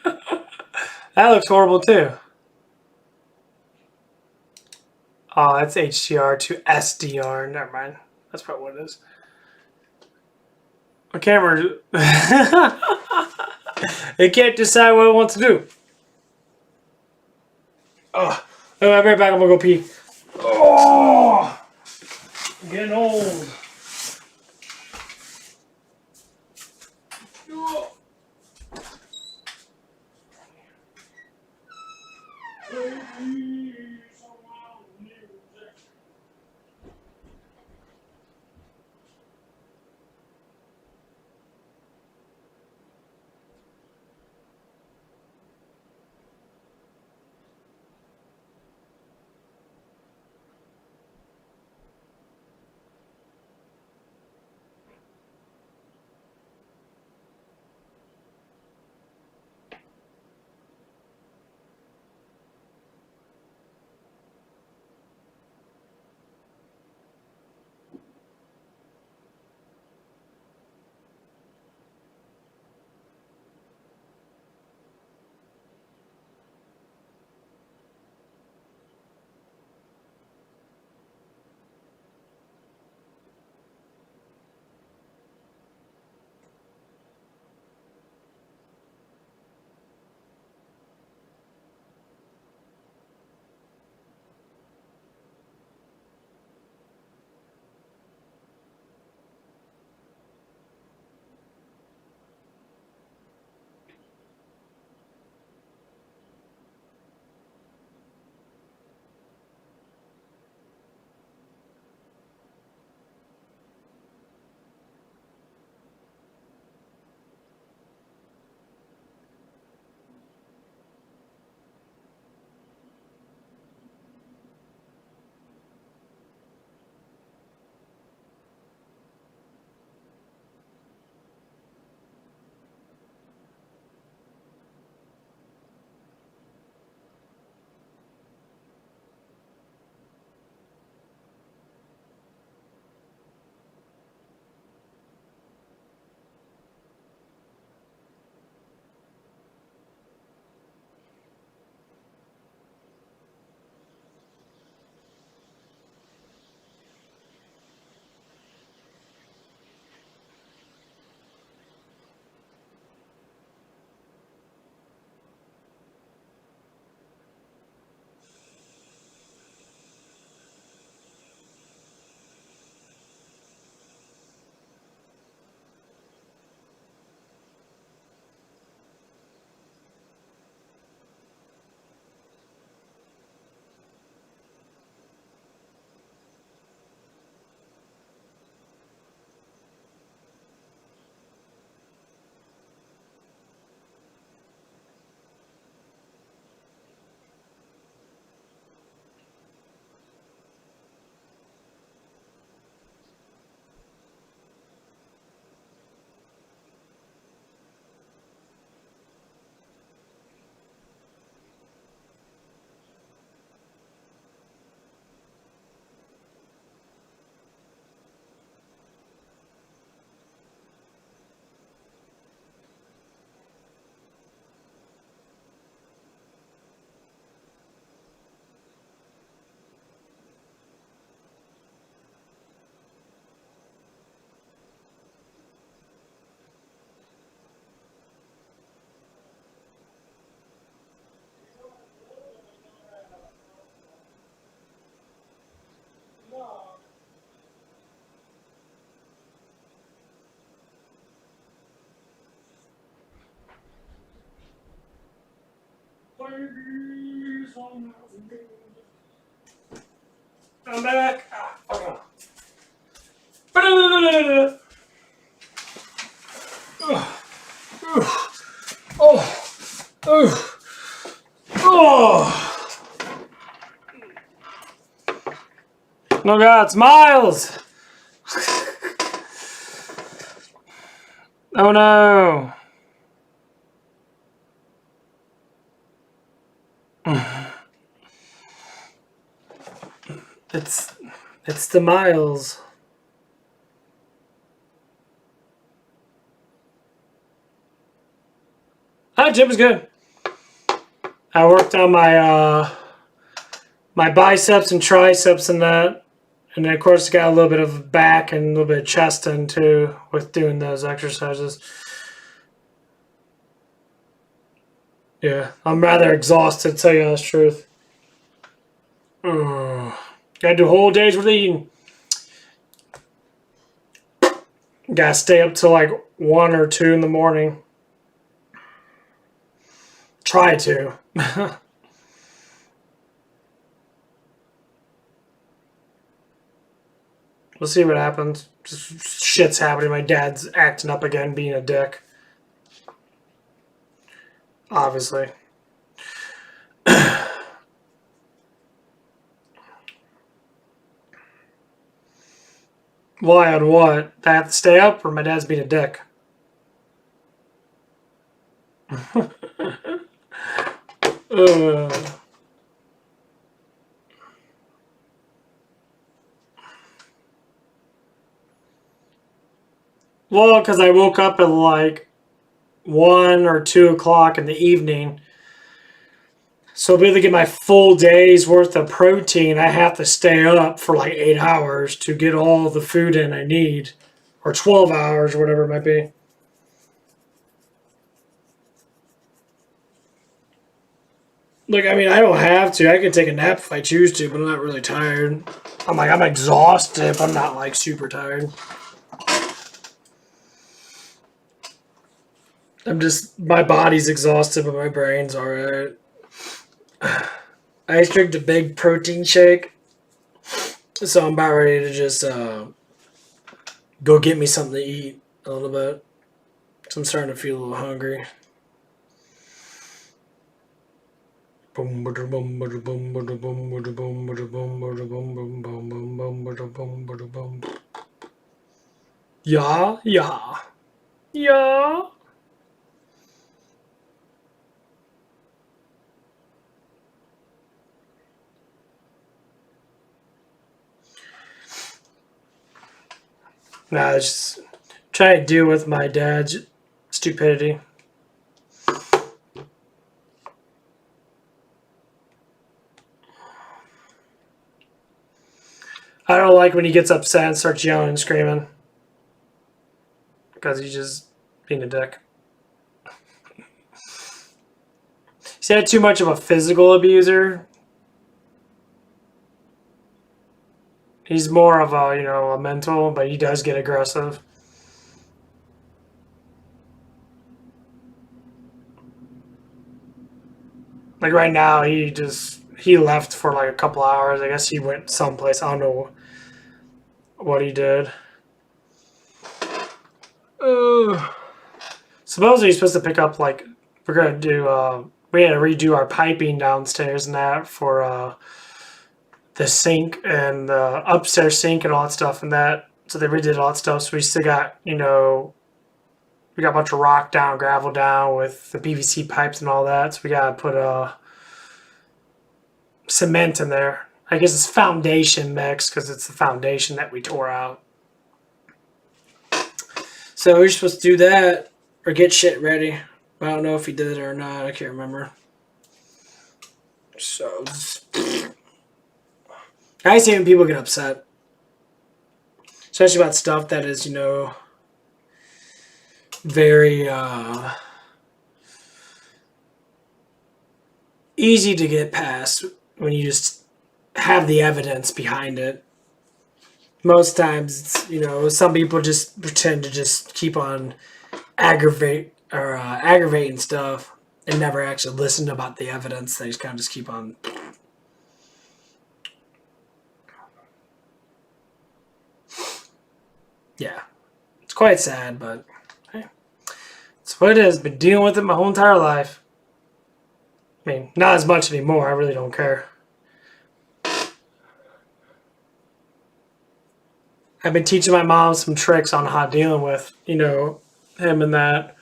That looks horrible too. Oh, that's HDR to SDR. Never mind. That's probably what it is. My camera. It can't decide what it wants to do. Oh, I'll be right back. I'm gonna go pee. Oh, I'm getting old. I'm back. Oh, oh, oh, oh. No, God, it's Miles. Oh no. It's the Miles. Gym was good. I worked on my my biceps and triceps and that. And then, of course, got a little bit of back and a little bit of chest in, too, with doing those exercises. Yeah, I'm rather exhausted, to tell you the truth. Gotta do a whole day's worth of eating. Gotta stay up till like 1 or 2 in the morning. Try to. We'll see what happens. Just shit's happening. My dad's acting up again, being a dick. Obviously. Why on what? I have to stay up, or my dad's being a dick? Well, because I woke up at like 1 or 2 o'clock in the evening. So to be able to get my full day's worth of protein, I have to stay up for like 8 hours to get all the food in I need. Or 12 hours, or whatever it might be. Look, I mean, I don't have to. I can take a nap if I choose to, but I'm not really tired. I'm exhausted, but I'm not like super tired. My body's exhausted, but my brain's alright. I drank a big protein shake, so I'm about ready to just go get me something to eat a little bit. So I'm starting to feel a little hungry. Yeah, yeah, yeah. Nah, just trying to deal with my dad's stupidity. I don't like when he gets upset and starts yelling and screaming. Because he's just being a dick. He's had too much of a physical abuser. He's more of a mental, but he does get aggressive. Like right now, he left for like a couple hours. I guess he went someplace. I don't know what he did. Supposedly he's supposed to pick up like we're gonna do. We had to redo our piping downstairs and that for the sink and the upstairs sink and all that stuff and that. So they redid all that stuff. So we still got we got a bunch of rock down, gravel down with the PVC pipes and all that. So we gotta put cement in there. I guess it's foundation mix because it's the foundation that we tore out. So we were supposed to do that or get shit ready. I don't know if he did it or not. I can't remember. So I see when people get upset, especially about stuff that is very easy to get past when you just have the evidence behind it. Most times, some people just pretend to just keep on aggravating stuff and never actually listen about the evidence. They just kind of just keep on. Yeah, it's quite sad, but hey, it's what it is. Been dealing with it my whole entire life. I mean, not as much anymore. I really don't care. I've been teaching my mom some tricks on how dealing with, him and that.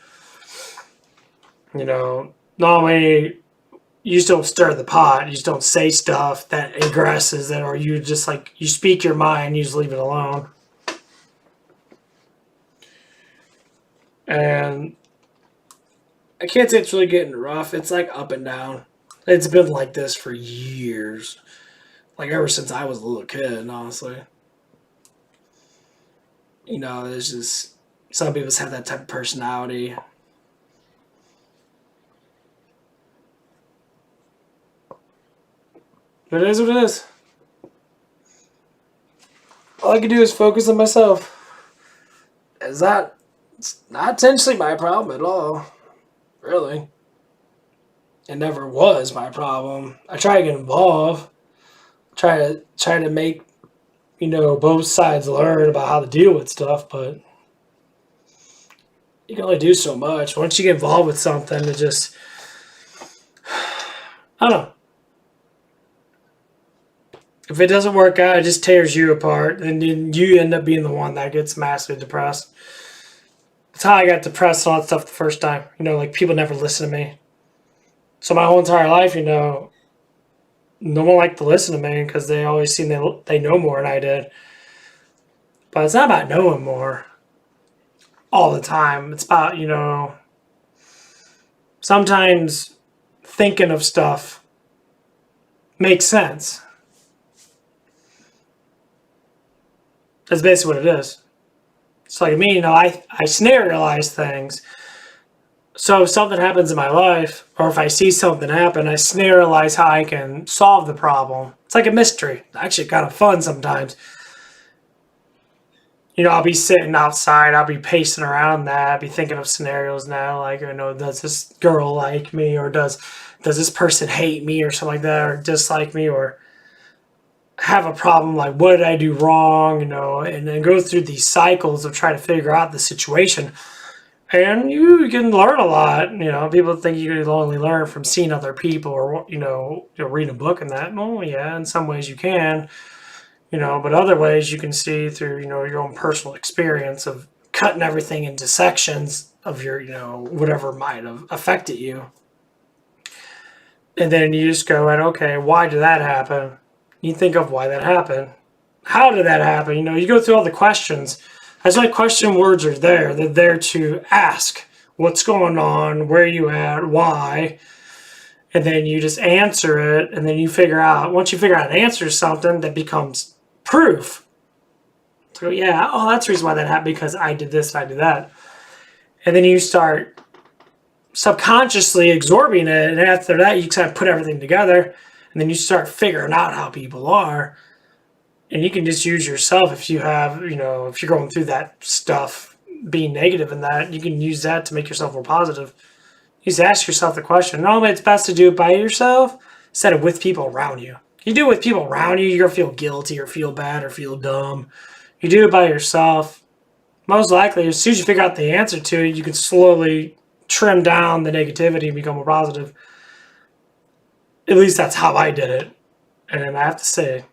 Normally you just don't stir the pot. You just don't say stuff that agresses it, or you just you speak your mind, you just leave it alone. And I can't say it's really getting rough. It's like up and down. It's been like this for years. Like ever since I was a little kid, honestly. You know, there's just some people just have that type of personality. But it is what it is. All I can do is focus on myself. It's not intentionally my problem at all. Really. It never was my problem. I try to get involved. Try to make, both sides learn about how to deal with stuff, but you can only do so much. Once you get involved with something, it just, I don't know. If it doesn't work out, it just tears you apart, and then you end up being the one that gets massively depressed. That's how I got depressed and all that stuff the first time. Like people never listen to me. So my whole entire life, no one liked to listen to me because they always seem they know more than I did. But it's not about knowing more all the time. It's about, sometimes thinking of stuff makes sense. That's basically what it is. So like me, I scenarialize things. So if something happens in my life, or if I see something happen, I scenarialize how I can solve the problem. It's like a mystery. Actually kind of fun sometimes. I'll be sitting outside, I'll be pacing around that, I'll be thinking of scenarios now, like, does this girl like me, or does this person hate me, or something like that, or dislike me, or have a problem, like what did I do wrong, and then go through these cycles of trying to figure out the situation. And you can learn a lot. People think you can only learn from seeing other people or, reading a book and that. Well, yeah, in some ways you can, but other ways you can see through, your own personal experience of cutting everything into sections of your, whatever might have affected you. And then you just go at, okay, why did that happen? You think of why that happened. How did that happen? You go through all the questions. That's why question words are there. They're there to ask what's going on, where you at, why, and then you just answer it, and then you figure out, once you figure out an answer to something, that becomes proof. So yeah, that's the reason why that happened, because I did this, I did that. And then you start subconsciously absorbing it, and after that you kind of put everything together, and then you start figuring out how people are. And you can just use yourself if you have, if you're going through that stuff, being negative in that, you can use that to make yourself more positive. You just ask yourself the question. Normally it's best to do it by yourself instead of with people around you. You do it with people around you, you're going to feel guilty or feel bad or feel dumb. You do it by yourself. Most likely, as soon as you figure out the answer to it, you can slowly trim down the negativity and become more positive. At least that's how I did it. And I have to say,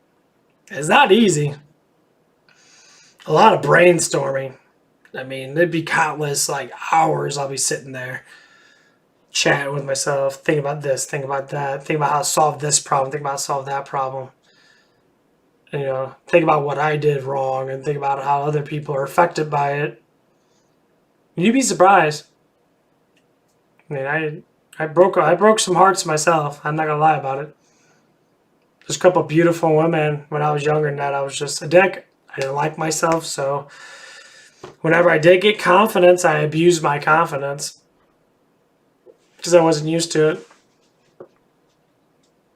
it's not easy. A lot of brainstorming. I mean, there'd be countless hours I'll be sitting there chatting with myself, thinking about this, thinking about that, thinking about how to solve this problem, thinking about how to solve that problem. And, think about what I did wrong and think about how other people are affected by it. You'd be surprised. I mean, I broke some hearts myself. I'm not gonna lie about it. There's a couple of beautiful women when I was younger than that. I was just a dick. I didn't like myself, so whenever I did get confidence, I abused my confidence because I wasn't used to it.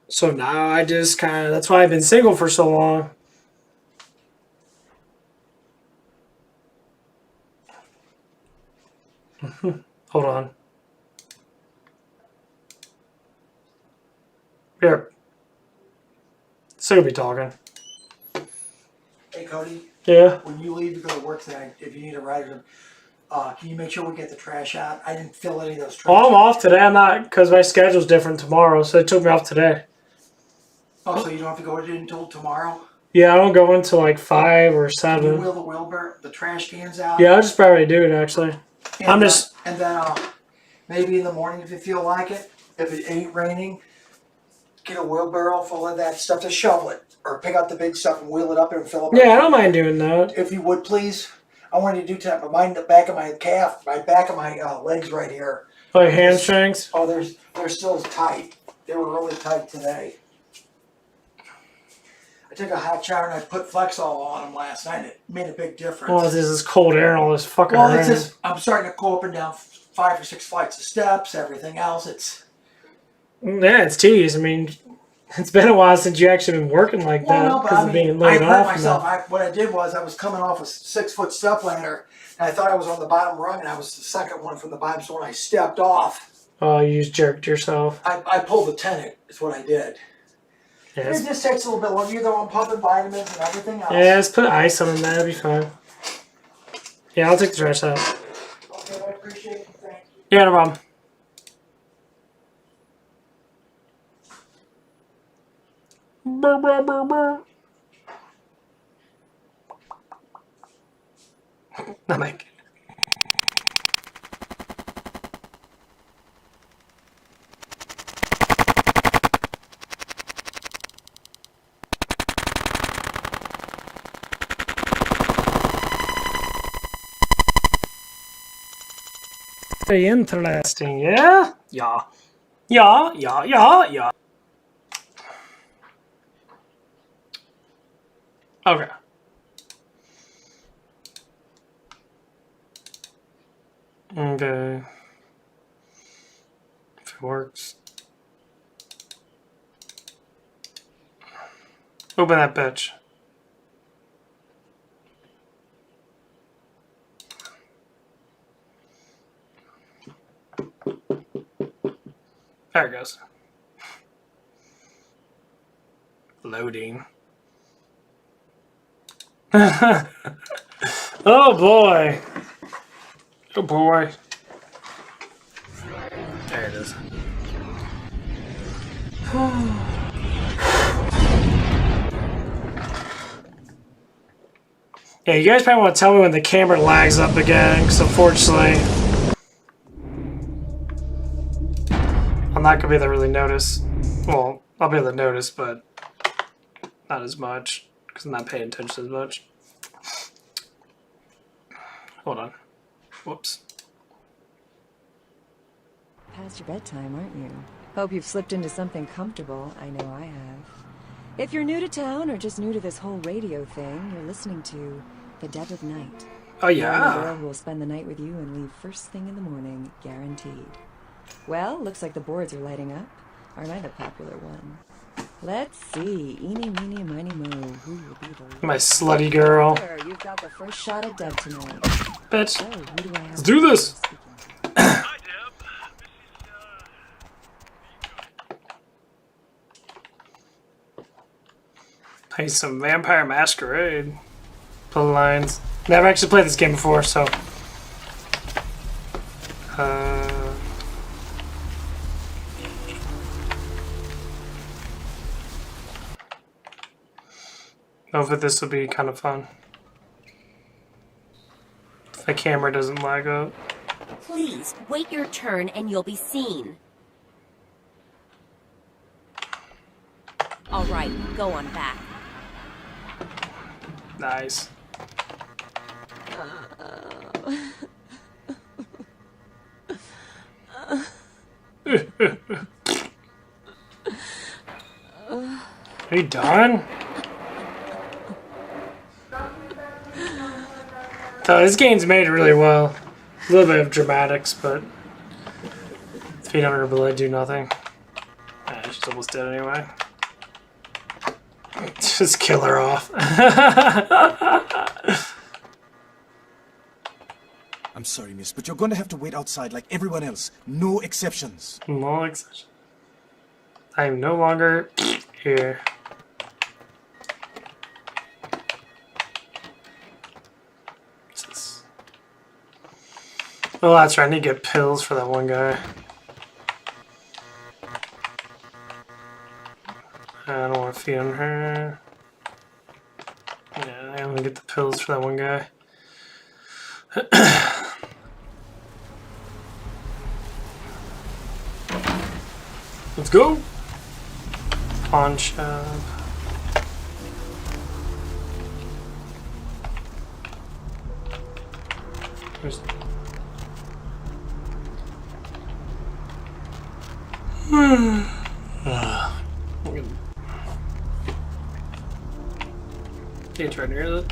So now I just that's why I've been single for so long. Hold on. Here. So we'll be talking. Hey Cody, Yeah. when you leave to go to work tonight, if you need a rider, can you make sure we get the trash out? I didn't fill any of those trash. Oh, I'm off today. I'm not, because my schedule's different tomorrow, so they took me off today. Oh, so you don't have to go in until tomorrow? Yeah, I don't go until 5 or Can you 7. wheel the trash cans out? Yeah, I'll just probably do it actually. And then maybe in the morning if you feel like it, if it ain't raining, get a wheelbarrow full of that stuff to shovel it. Or pick out the big stuff and wheel it up and fill it up. Yeah, I don't mind doing that. If you would please. I wanted to do that, but the back of my calf, my back of my legs right here Like hamstrings? Oh, they're still tight. They were really tight today. I took a hot shower and I put Flexol on them last night. It made a big difference. Well, this is cold air and all this fucking Well, rain. it's just I'm starting to go up and down 5 or 6 flights of steps. Everything else, it's Yeah, it's tedious. I mean, it's been a while since you actually been working like well, that no, but because I of mean, being I laid hurt off. myself. What I did was I was coming off a 6-foot step ladder, and I thought I was on the bottom rung, and I was the second one from the bottom. So when I stepped off, Oh, you just jerked yourself. I pulled the tendon. Is what I did. Yeah, It just takes a little bit longer. You're the one pumping vitamins and everything else. yeah, just put ice on them. That'll be fine. Yeah, I'll take the trash out. Okay, I appreciate it. Thank you. Yeah, no problem. Brr, brr, brr, brr. No, Mike. Very interesting, yeah? Yeah. Yeah, yeah, yeah, yeah. Okay. Okay. If it works. Open that bitch. There it goes. Loading. Oh boy. Oh boy. There it is. Yeah, you guys probably want to tell me when the camera lags up again, because unfortunately I'm not going to be able to really notice. Well, I'll be able to notice, but not as much, because I'm not paying attention as much. Hold on. Whoops. Past your bedtime, aren't you? Hope you've slipped into something comfortable. I know I have. If you're new to town or just new to this whole radio thing, you're listening to The Dead of Night. Oh, I'm the yeah. girl who will spend the night with you and leave first thing in the morning, guaranteed. Well, looks like the boards are lighting up. Aren't I the popular one? Let's see. Eeny, meeny, miny, mo. Who will be the My slutty girl. Sure, you've got the first shot at Deb tonight. Bitch. So, who do I have? Let's do this. Hi, Deb. Play some Vampire Masquerade. Play the lines. Never actually played this game before, so. Hopefully this will be kind of fun. If the camera doesn't lag up. Please, wait your turn and you'll be seen. All right, go on back. Nice. Are you done? So this game's made really well. A little bit of dramatics, but if you don't really do nothing. She's almost dead anyway. Just kill her off. I'm sorry, miss, but you're going to have to wait outside like everyone else. No exceptions. No exception. I am no longer here. What's this? Oh, that's right. I need to get pills for that one guy. I don't want to feed on her. Yeah, I'm gonna get the pills for that one guy. Let's go! Pawn shop. You trying to hear that?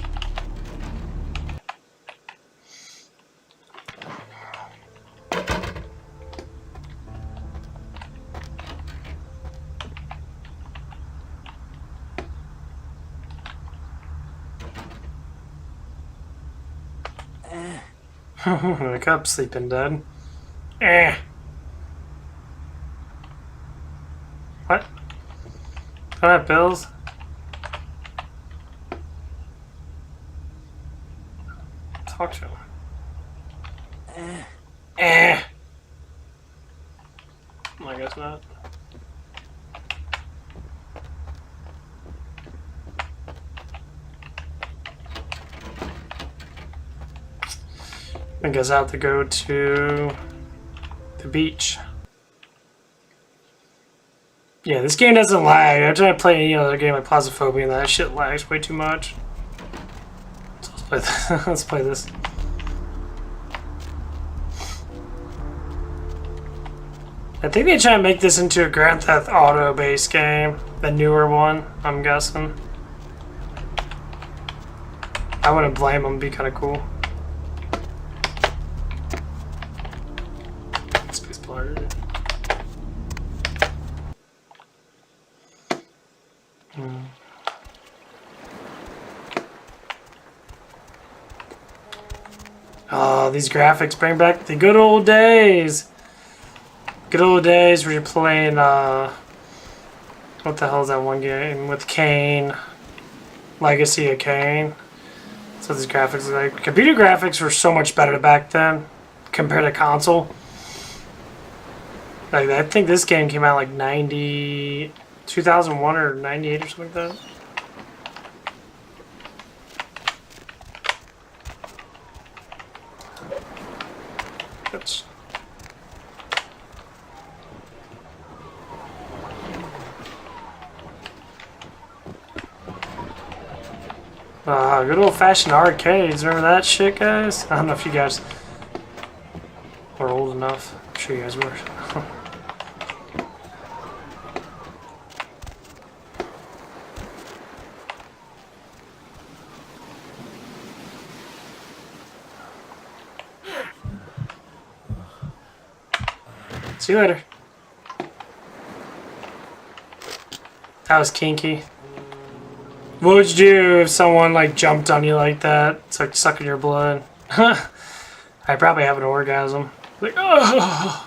Wake up, sleeping dead. Eh. What? Don't have pills? Talk to him. Eh. I guess not. I guess I have to go to the beach. Yeah, this game doesn't lag. I try to play any other game like Phasmophobia and that shit lags way too much. So let's play this. Let's play this. I think they try to make this into a Grand Theft Auto based game. The newer one, I'm guessing. I wouldn't blame them, it'd be kind of cool. Space bar. Oh, these graphics bring back the good old days. Good old days where you're playing, what the hell is that one game with Kane? Legacy of Kane. So these graphics are like, computer graphics were so much better back then compared to console. Like, I think this game came out like 2001 or 98 or something like that. That's good old-fashioned arcades. Remember that shit, guys? I don't know if you guys were old enough. I'm sure you guys were. See you later. That was kinky. What would you do if someone like jumped on you like that? It's like sucking your blood. I'd probably have an orgasm. Like, oh.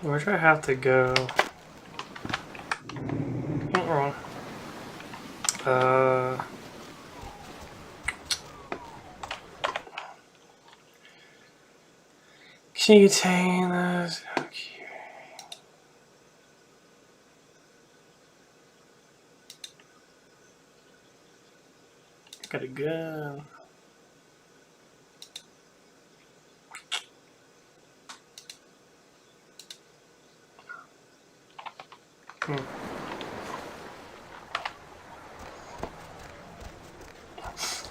Where do I have to go? Wrong. Can you contain this? Okay. Got a gun.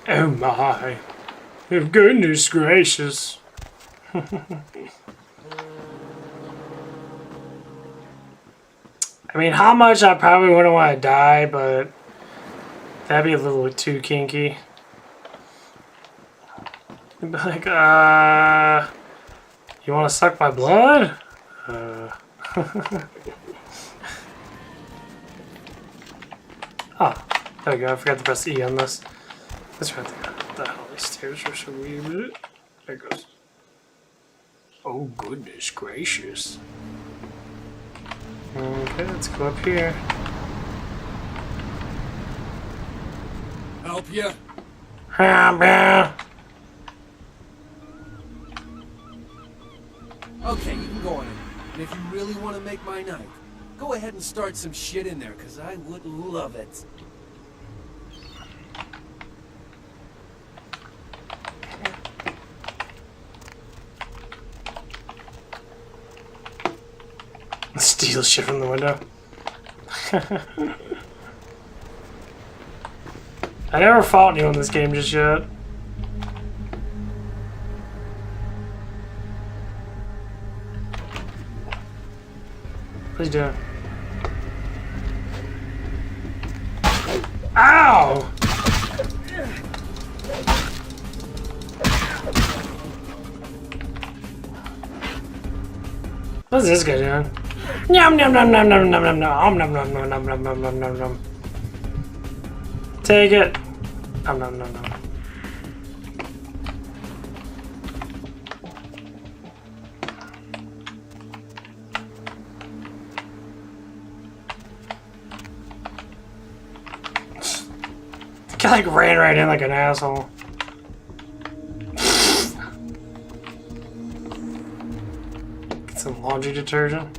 Oh my. Oh, goodness gracious. I mean, how much I probably wouldn't want to die, but that'd be a little too kinky. I'd be like, you want to suck my blood? Oh, there we go. I forgot to press E on this. That's right there. The hell, these stairs are so weird. There it goes. Oh, goodness gracious. Okay, let's go up here. Help ya? Okay, you can go on in. And if you really want to make my night, go ahead and start some shit in there, because I would love it. Steal shit from the window. I never fought anyone in this game just yet. What are you doing? Ow! What's this guy doing? Nom nom nom nom nom nom nom nom nom nom nom nom nom nom nom nom nom. Take it. Nom nom nom nom. The guy like ran right in like an asshole. Get some laundry detergent.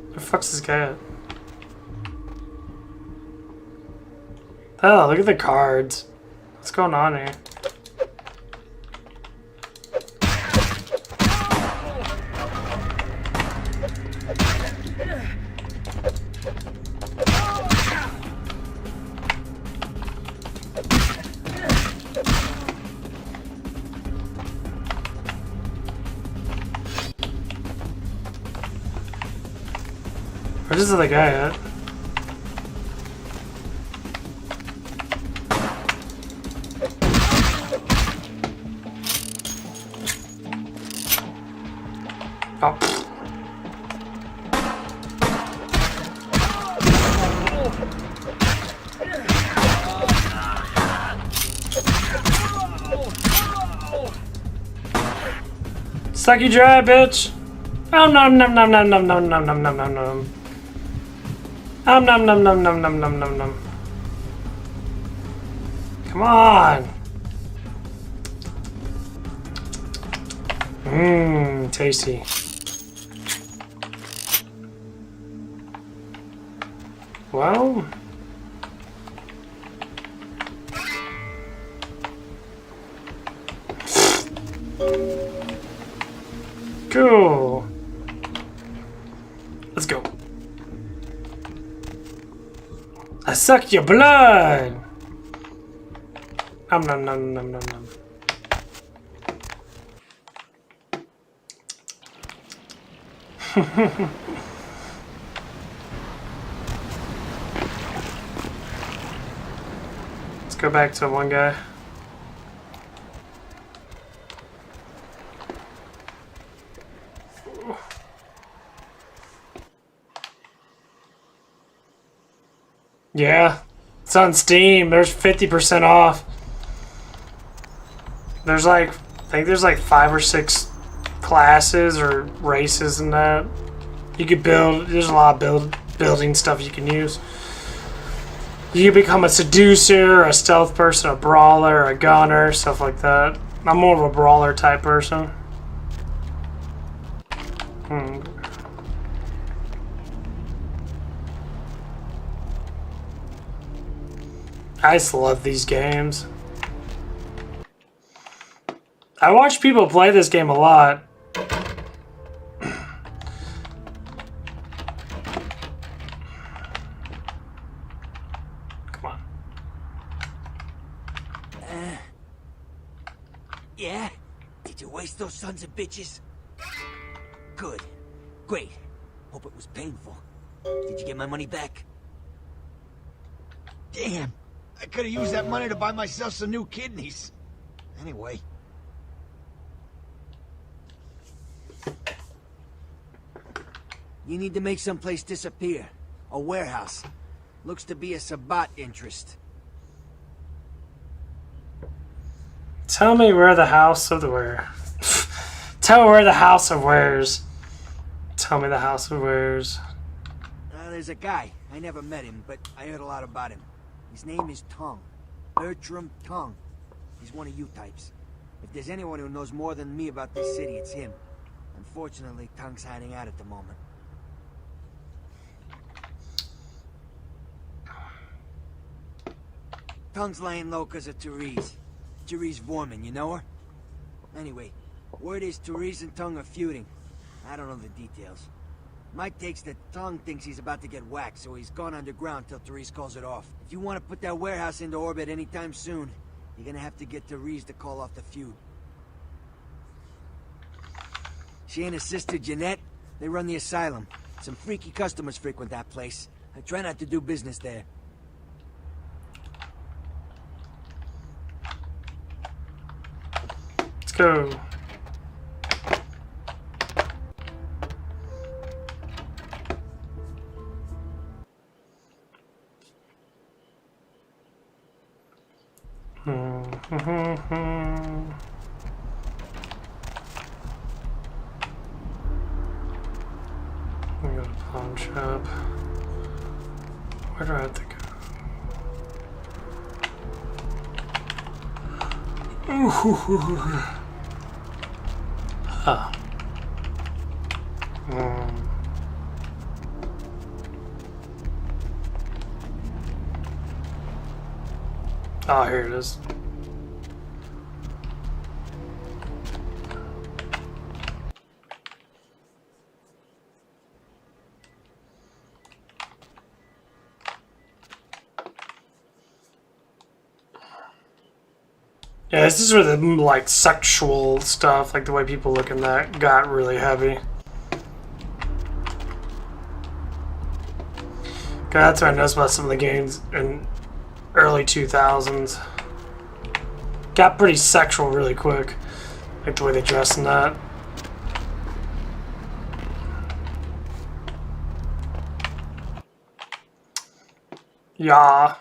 Where the fuck's this guy at? Oh, look at the cards. What's going on here? Where's this other guy at? Oh. Sucky dry, bitch. Nom nom nom nom nom nom nom nom nom nom nom nom. Nom nom nom nom nom nom nom nom nom. Come on. Mmm, tasty. Well. Cool. Let's go. I sucked your blood. Nom nom nom nom nom nom. Let's go back to one guy. Yeah, it's on Steam. There's 50% off. There's like, I think there's like 5 or 6 classes or races in that. You could build, there's a lot of building stuff you can use. You can become a seducer, a stealth person, a brawler, a gunner, stuff like that. I'm more of a brawler type person. I just love these games. I watch people play this game a lot. Come on. Yeah? Did you waste those sons of bitches? Good. Great. Hope it was painful. Did you get my money back? Damn! I could have used that money to buy myself some new kidneys. Anyway. You need to make someplace disappear. A warehouse. Looks to be a Sabbat interest. Tell me where the house of the where. Tell me where the house of wares. Tell me the house of wares. There's a guy. I never met him, but I heard a lot about him. His name is Tung. Bertram Tung. He's one of you types. If there's anyone who knows more than me about this city, it's him. Unfortunately, Tung's hiding out at the moment. Tung's laying low because of Therese. Therese Vorman, you know her? Anyway, word is Therese and Tung are feuding. I don't know the details. My take's that Tongue thinks he's about to get whacked, so he's gone underground till Therese calls it off. If you want to put that warehouse into orbit anytime soon, you're gonna have to get Therese to call off the feud. She and her sister Jeanette, they run the asylum. Some freaky customers frequent that place. I try not to do business there. Let's go. We go to pawn shop. Where do I have to go? Ooh. Ah. Oh, here it is. Yeah, this is where the like sexual stuff, like the way people look in that, got really heavy. That's what I noticed about some of the games in early 2000s. Got pretty sexual really quick, like the way they dress in that. Yeah.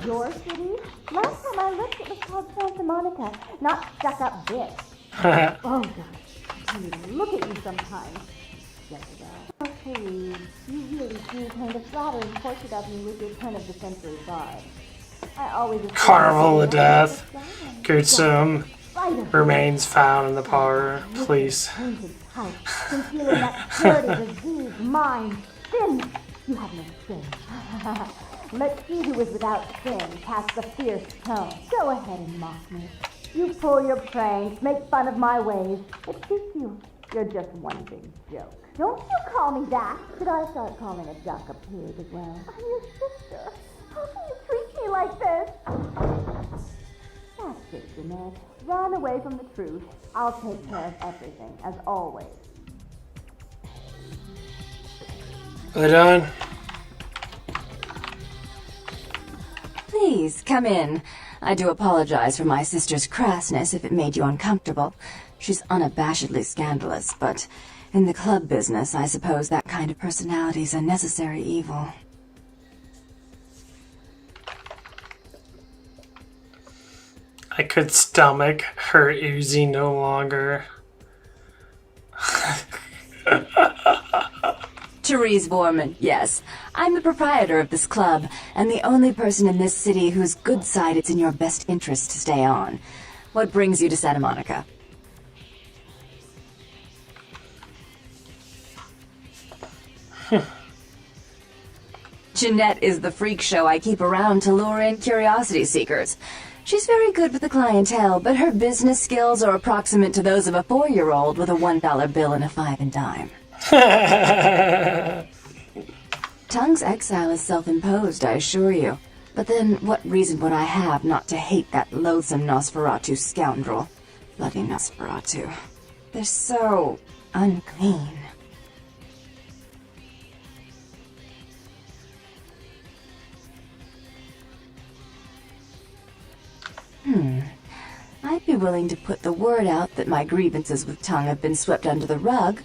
Your city? Last time I looked, it was called Santa Monica, not stuck-up bitch. Oh, gosh. Look at you sometimes. Jessica. Okay, you really do kind of flattering portrait of me with your turn-of-the-century vibe. I always... Carnival of Death. Gutsum remains found in the parlor. Please. Concealing that dirty disease, mind, sin. You have no sin. Let's see who is without sin cast the fierce tone. Go ahead and mock me. You pull your pranks, make fun of my ways. It suits you. You're just one big joke. Don't you call me that. Should I start calling a duck a pig as well? I'm your sister. How can you treat me like this? That's it, Jeanette. Run away from the truth. I'll take care of everything, as always. Are they done? Please, come in. I do apologize for my sister's crassness if it made you uncomfortable. She's unabashedly scandalous, but in the club business, I suppose that kind of personality's a necessary evil. I could stomach her oozing no longer. Therese Borman, yes. I'm the proprietor of this club, and the only person in this city whose good side it's in your best interest to stay on. What brings you to Santa Monica? Jeanette is the freak show I keep around to lure in curiosity seekers. She's very good with the clientele, but her business skills are approximate to those of a 4-year-old with a $1 bill and a 5 and dime. Tongue's exile is self-imposed, I assure you. But then, what reason would I have not to hate that loathsome Nosferatu scoundrel? Bloody Nosferatu. They're so unclean. I'd be willing to put the word out that my grievances with Tongue have been swept under the rug,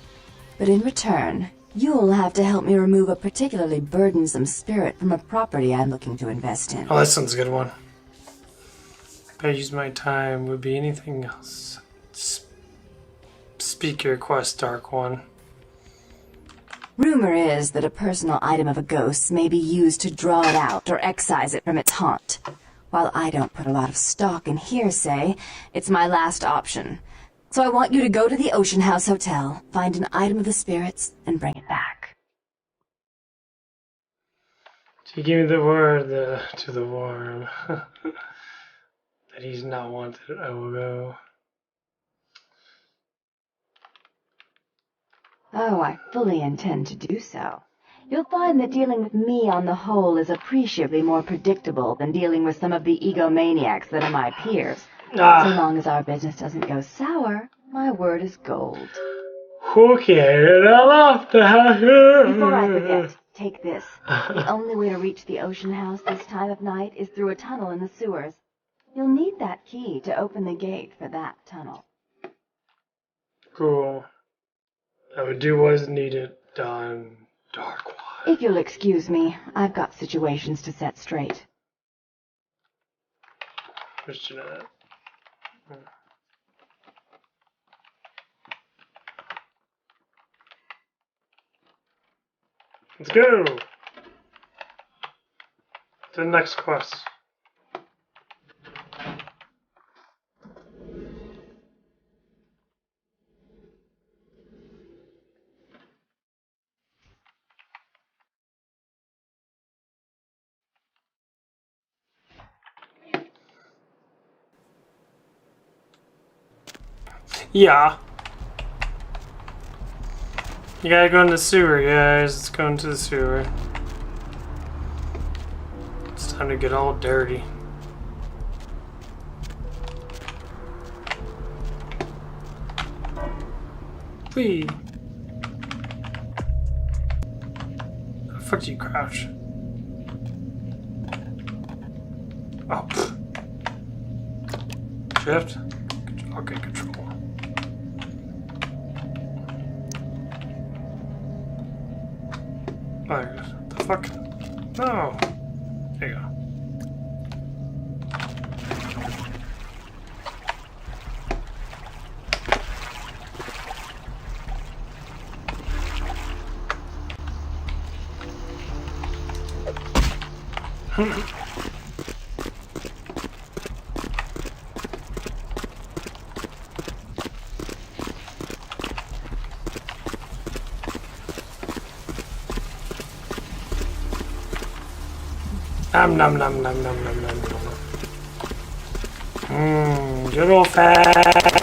but in return, you'll have to help me remove a particularly burdensome spirit from a property I'm looking to invest in. Oh, this one's a good one. If I use my time, would be anything else. Speak your quest, Dark One. Rumor is that a personal item of a ghost's may be used to draw it out or excise it from its haunt. While I don't put a lot of stock in hearsay, it's my last option. So I want you to go to the Ocean House Hotel, find an item of the spirits, and bring it back. She gave me the word to the worm that he's not wanted. I will go. Oh, I fully intend to do so. You'll find that dealing with me on the whole is appreciably more predictable than dealing with some of the egomaniacs that are my peers. So long as our business doesn't go sour, my word is gold. Okay, Before I forget, take this. The only way to reach the Ocean House this time of night is through a tunnel in the sewers. You'll need that key to open the gate for that tunnel. Cool. I would do what is needed, done. Dark One. If you'll excuse me, I've got situations to set straight. Where's Jeanette? Let's go! To the next quest. Yeah. You gotta go in the sewer, guys. Let's go into the sewer. It's time to get all dirty. Whee! How the fuck do you crouch? Oh. Shift? Okay, control. Oh, there it is. What the fuck? No! There you go. Nom nom nom nom nom nom nom nom. Good old fat.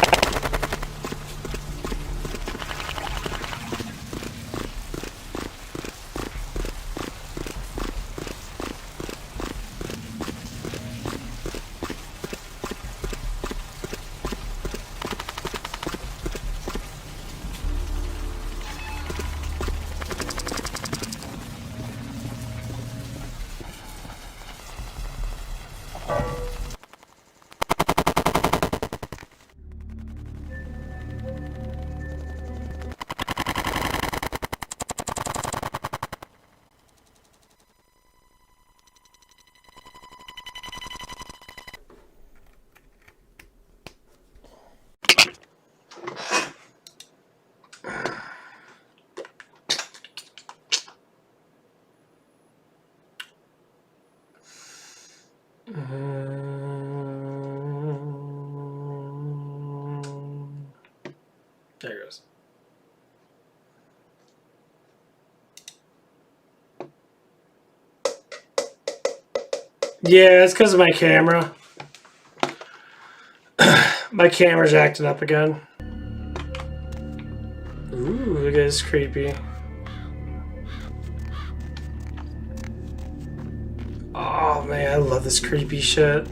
There it goes. Yeah, it's because of my camera. My camera's acting up again. Ooh, look at this creepy. Oh man, I love this creepy shit.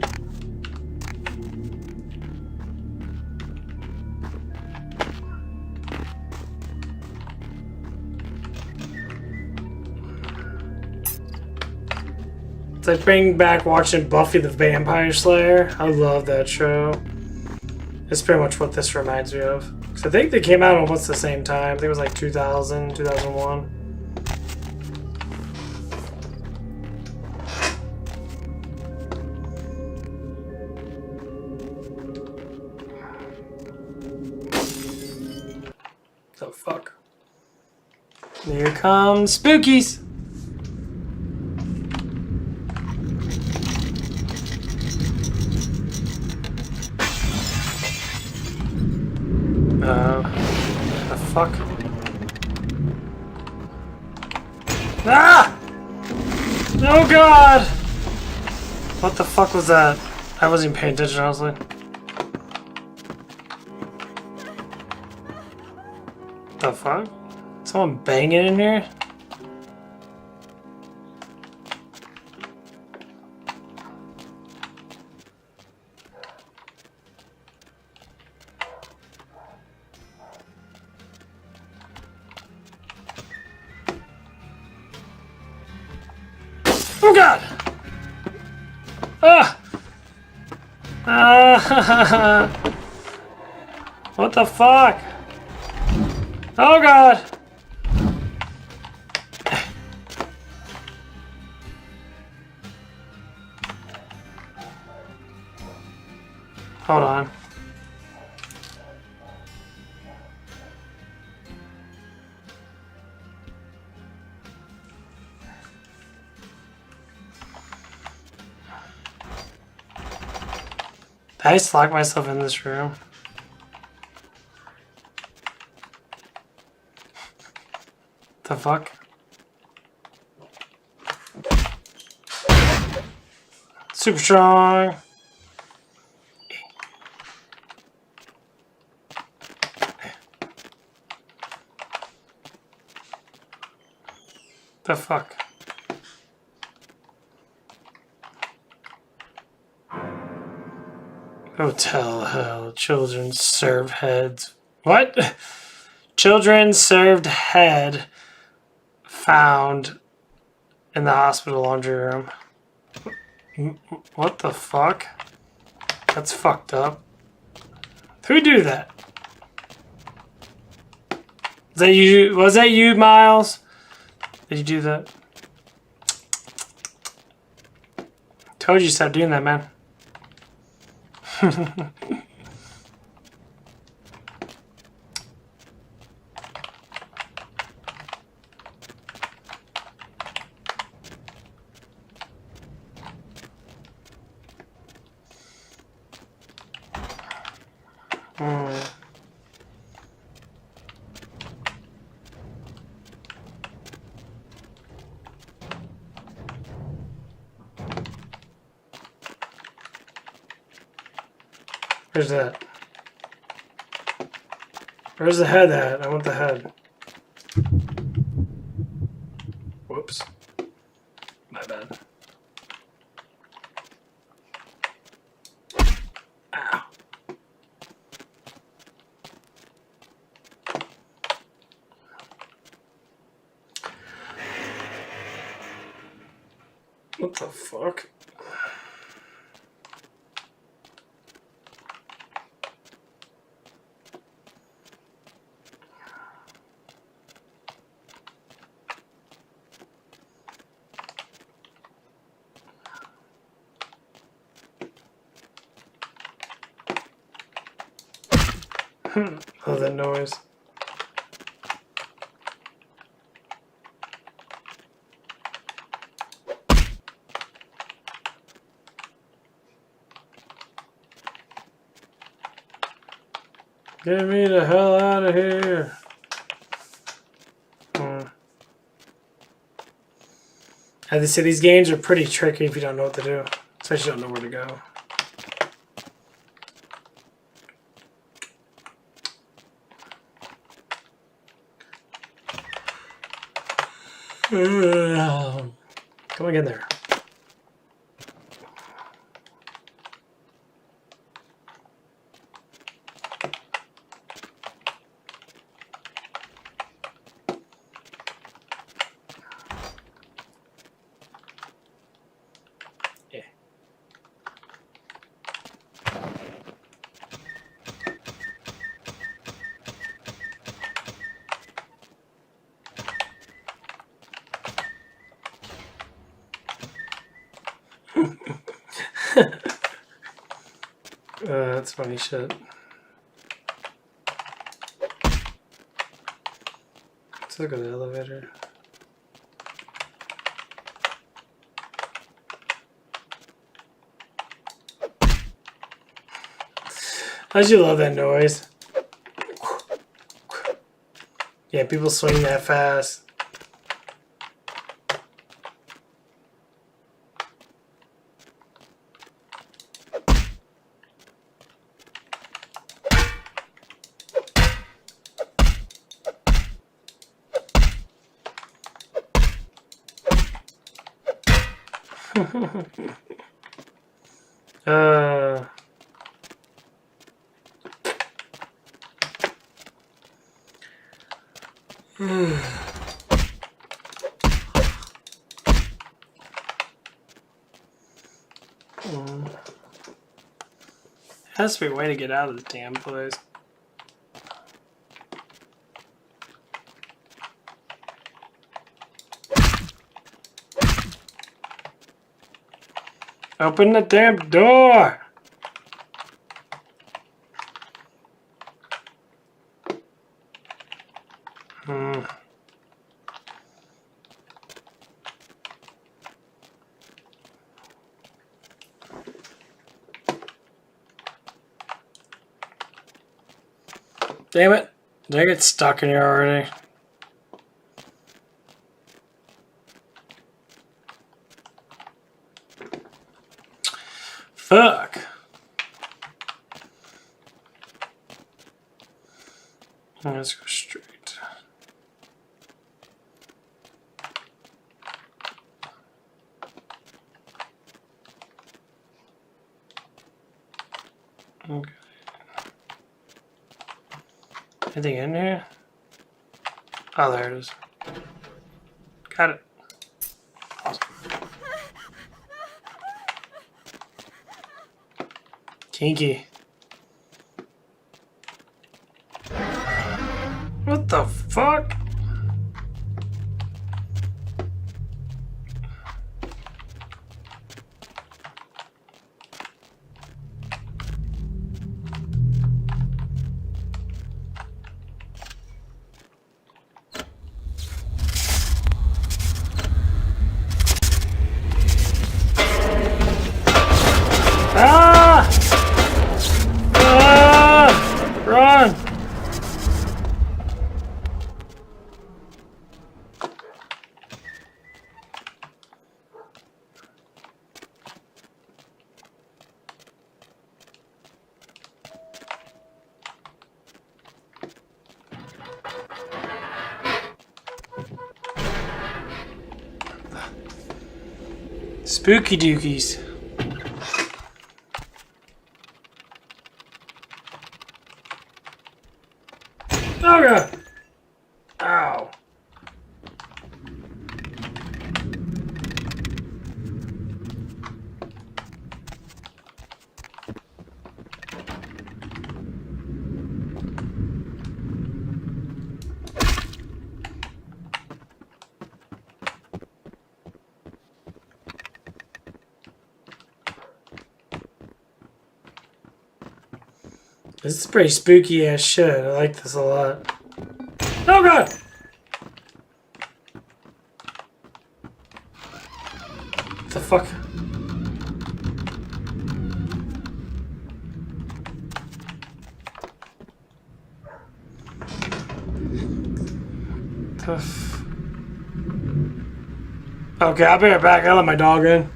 It's like bringing back watching Buffy the Vampire Slayer. I love that show. It's pretty much what this reminds me of. So I think they came out almost the same time. I think it was like 2000, 2001. The fuck? Here comes Spookies! The fuck? Ah! Oh god! What the fuck was that? I wasn't even paying attention, honestly. The fuck? Someone banging in here? Oh god! Ah! Ah! What the fuck? Oh god! Hold on. Did I just lock myself in this room? The fuck? Super strong. The fuck? Hotel hell. Children served heads. What? Children served head found in the hospital laundry room. What the fuck? That's fucked up. Who do that? Is that you? Was that you, Miles? Did you do that? Told you to stop doing that, man. Where's that? Where's the head at? I want the head. Whoops. My bad. Ow. What the fuck? Oh, that noise. Get me the hell out of here. I have to say, these games are pretty tricky if you don't know what to do. Especially don't know where to go. Come on, get in there. Yeah. That's funny shit. Let's look at the elevator. I do love that noise. Yeah, people swing that fast. Has to be a way to get out of the damn place. Open the damn door! Damn it. Did I get stuck in here already? Fuck. Let's go straight. Okay. Anything in here? Oh, there it is. Got it. Awesome. Kinky. What the fuck? Run! Spooky dookies. Oh god! Ow. This is pretty spooky ass shit. I like this a lot. Oh god! What the fuck? Okay, I'll be right back. I'll let my dog in.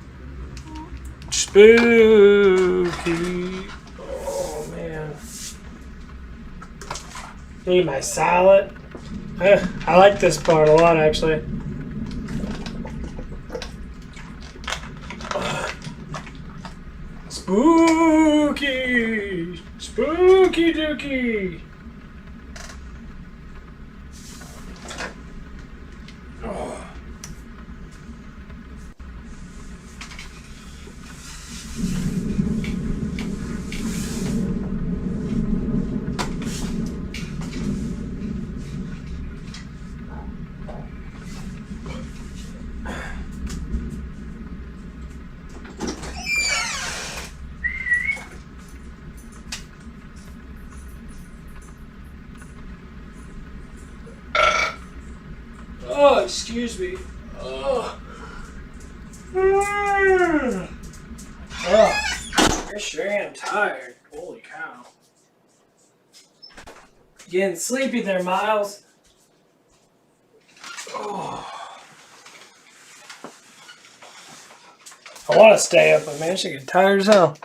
Spooky. Oh, man. Need my salad. I like this part a lot, actually. Spooky! Spooky dookie! Oh. Oh, excuse me. Oh. Oh. I sure am tired. Holy cow. Getting sleepy there, Miles. Oh. I want to stay up, but man, I should get tired as hell.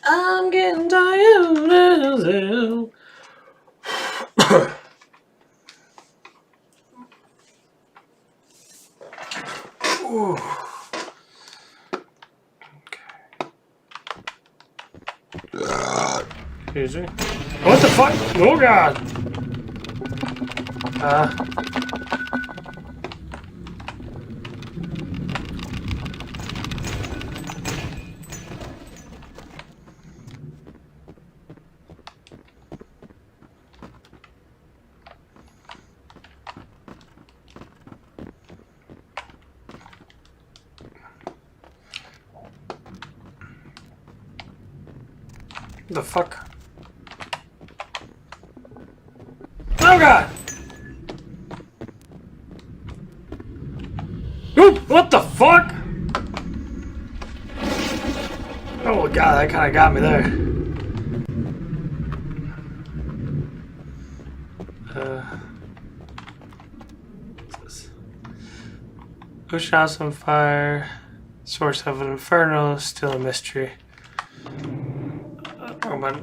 I'm getting tired as hell. Ooh. Excuse me. What the fuck? Oh god. The fuck? Oh god! Oop! What the fuck? Oh god, that kind of got me there. What's this? Ocean house on fire. Source of an inferno. Still a mystery. Oh man.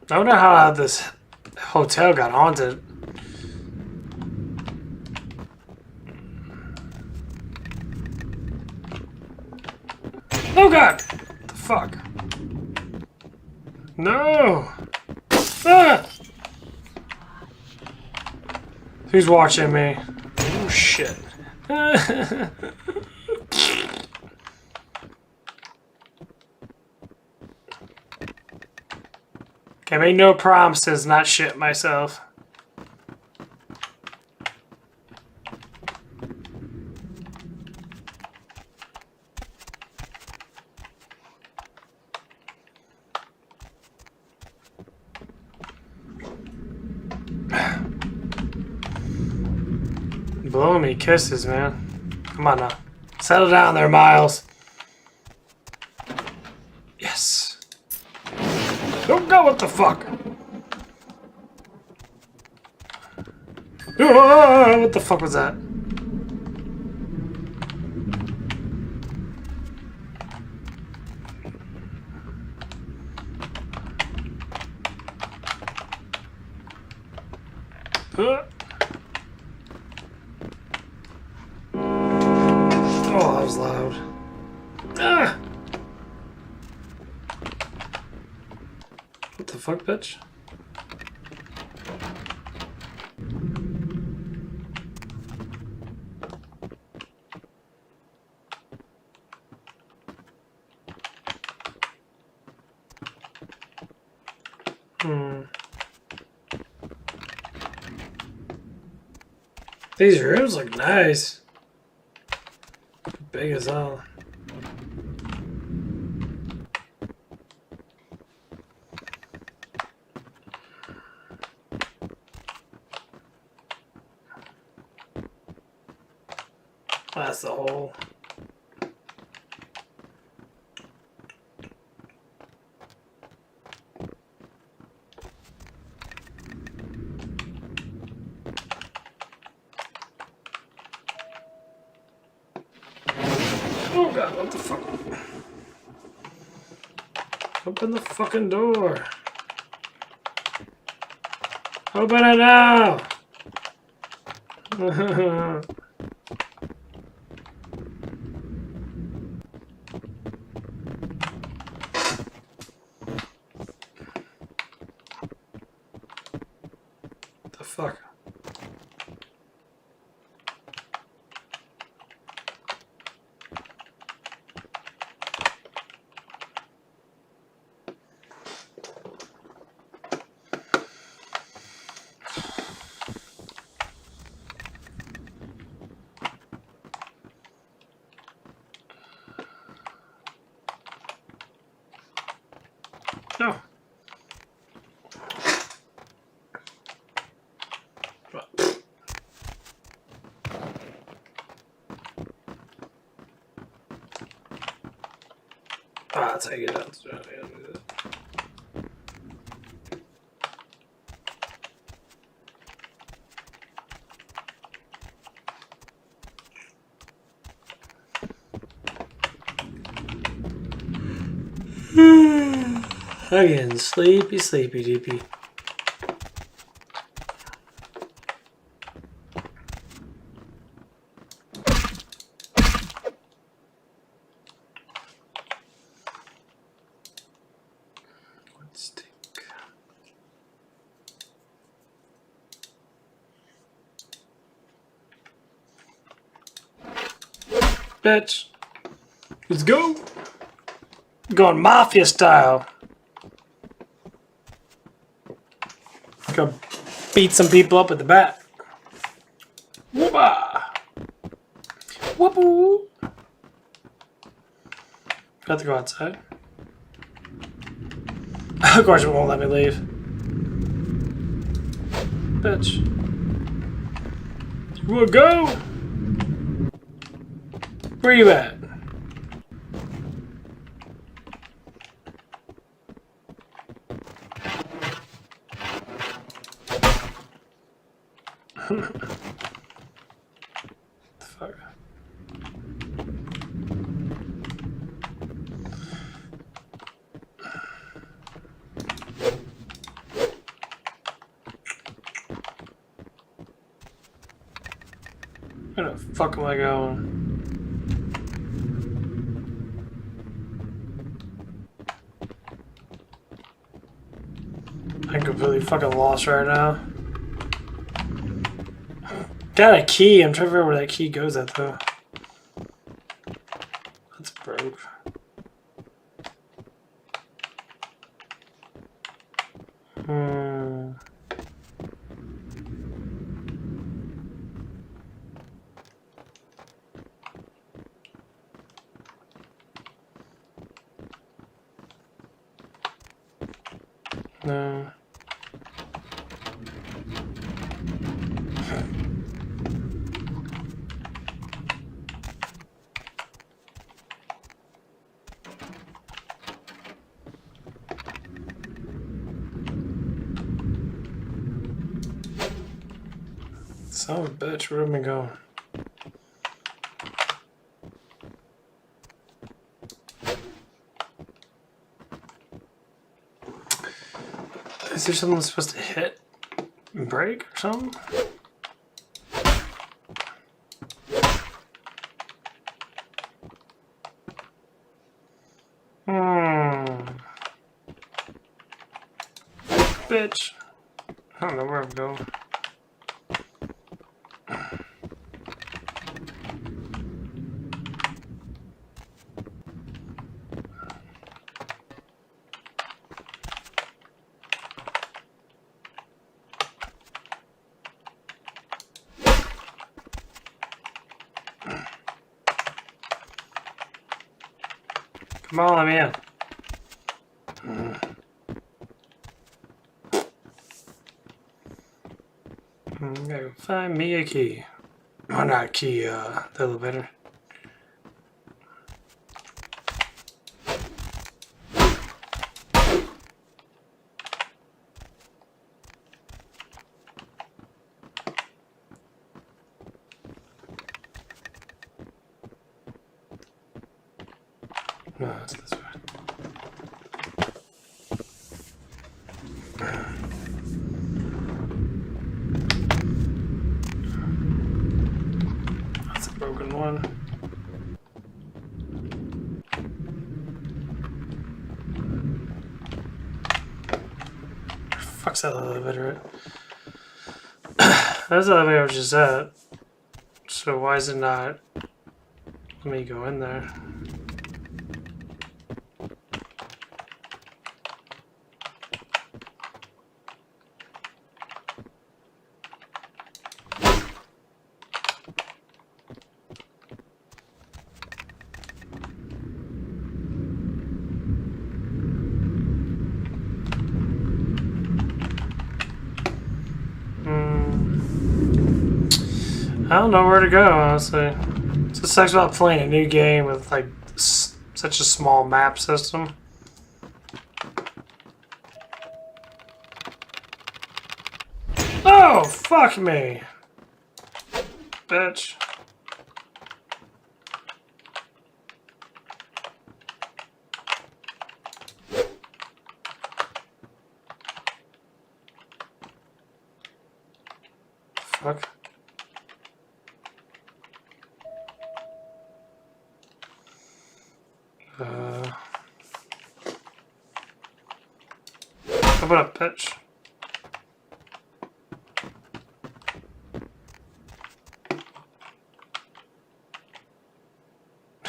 I wonder how this hotel got haunted. Oh god! What the fuck? No! Ah! Who's watching me? Oh shit. Can make no promises, not shit myself. Blowing me kisses, man. Come on now. Settle down there, Miles. Yes. Oh god, what the fuck? Oh, what the fuck was that? Oh, that was loud. Ah! What the fuck, bitch? These rooms look nice. Big as hell. That's the hole. Oh god, what the fuck? Open the fucking door. Open it now! The fuck? No. Ah, that's how you get out. Again, sleepy, sleepy, deepy. Let's take. Bitch. Let's go. Going mafia style. Go beat some people up at the back. Whoop-ah. Whoop-oo. Got to go outside. Of course it won't let me leave. Bitch. You wanna go? Where you at? The fuck? Where the fuck am I going? I'm completely fucking lost right now. Got a key. I'm trying to figure out where that key goes at though. That's broke. No. Son of a bitch, where am I going? Is there something I'm supposed to hit and break or something? Bitch. I don't know where I'm going. Come on, let me in. Gotta go find me a key. Oh, not a key, the elevator. No, it's this way. That's a broken one. Where the fuck's that elevator at? That's the elevator I was just at. So why is it not? Let me go in there. I don't know where to go, honestly. It's what sucks about playing a new game with like such a small map system. Oh, fuck me, bitch. Fuck. Open up, bitch.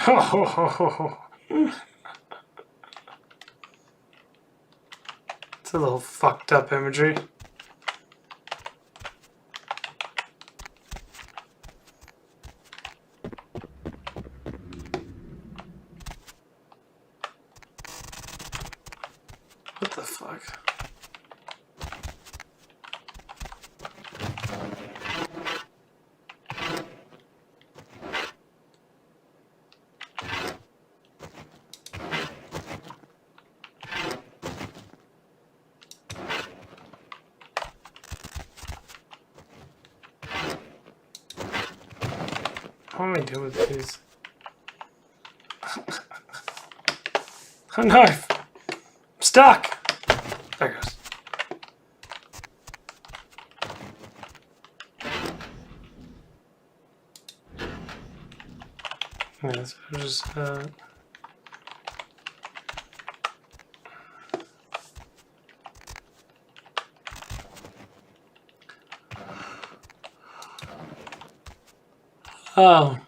Oh, it's a little fucked up imagery. What the fuck? What am I doing with these? Oh no! I'm stuck! There it goes. Yeah, so just oh.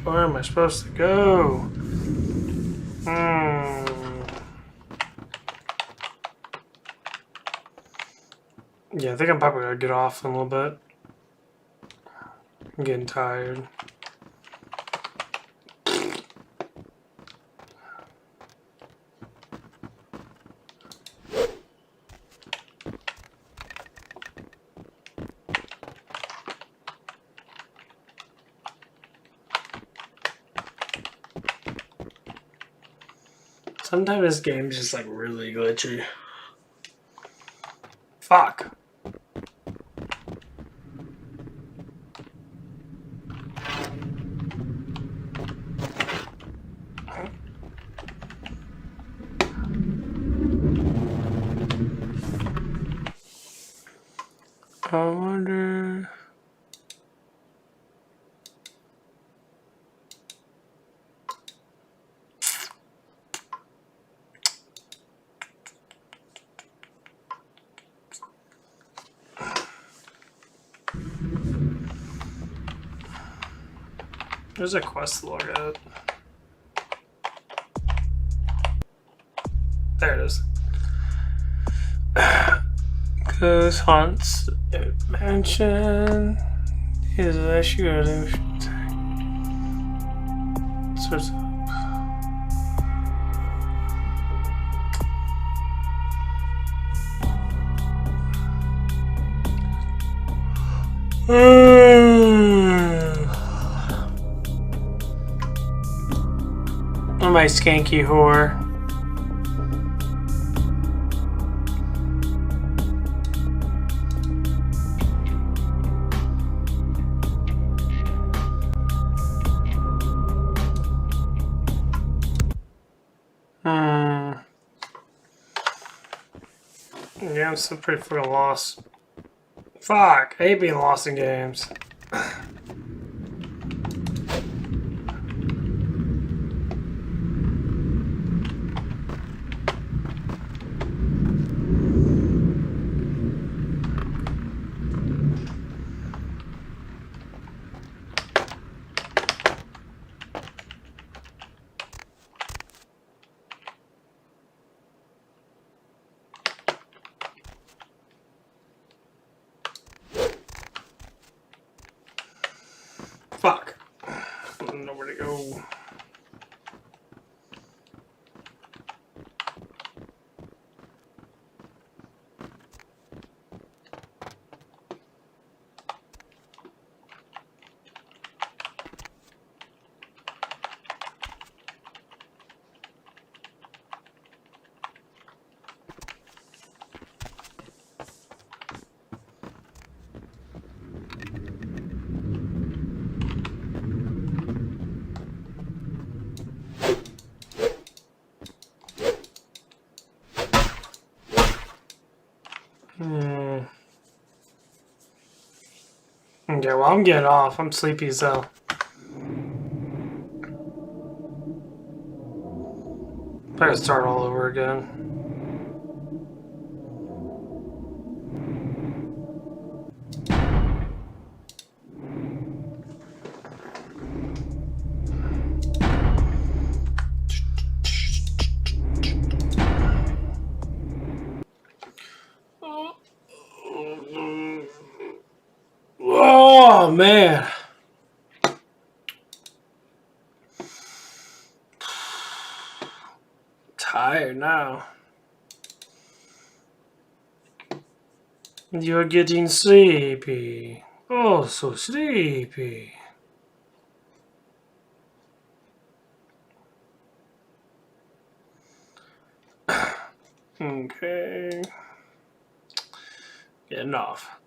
Where am I supposed to go? Yeah, I think I'm probably gonna get off in a little bit. I'm getting tired. Sometimes this game's just like really glitchy. Fuck. I wonder. There's a quest log at. There it is. Ghost hunts mansion is a shooting. Sorts of. my skanky whore. Yeah, I'm still pretty fucking lost. Fuck, I hate being lost in games. Fuck. I don't know where to go. Okay, well, I'm getting off. I'm sleepy as hell. I gotta start all over again. Oh, man. Tired now. You're getting sleepy. Oh, so sleepy. Okay. Getting off.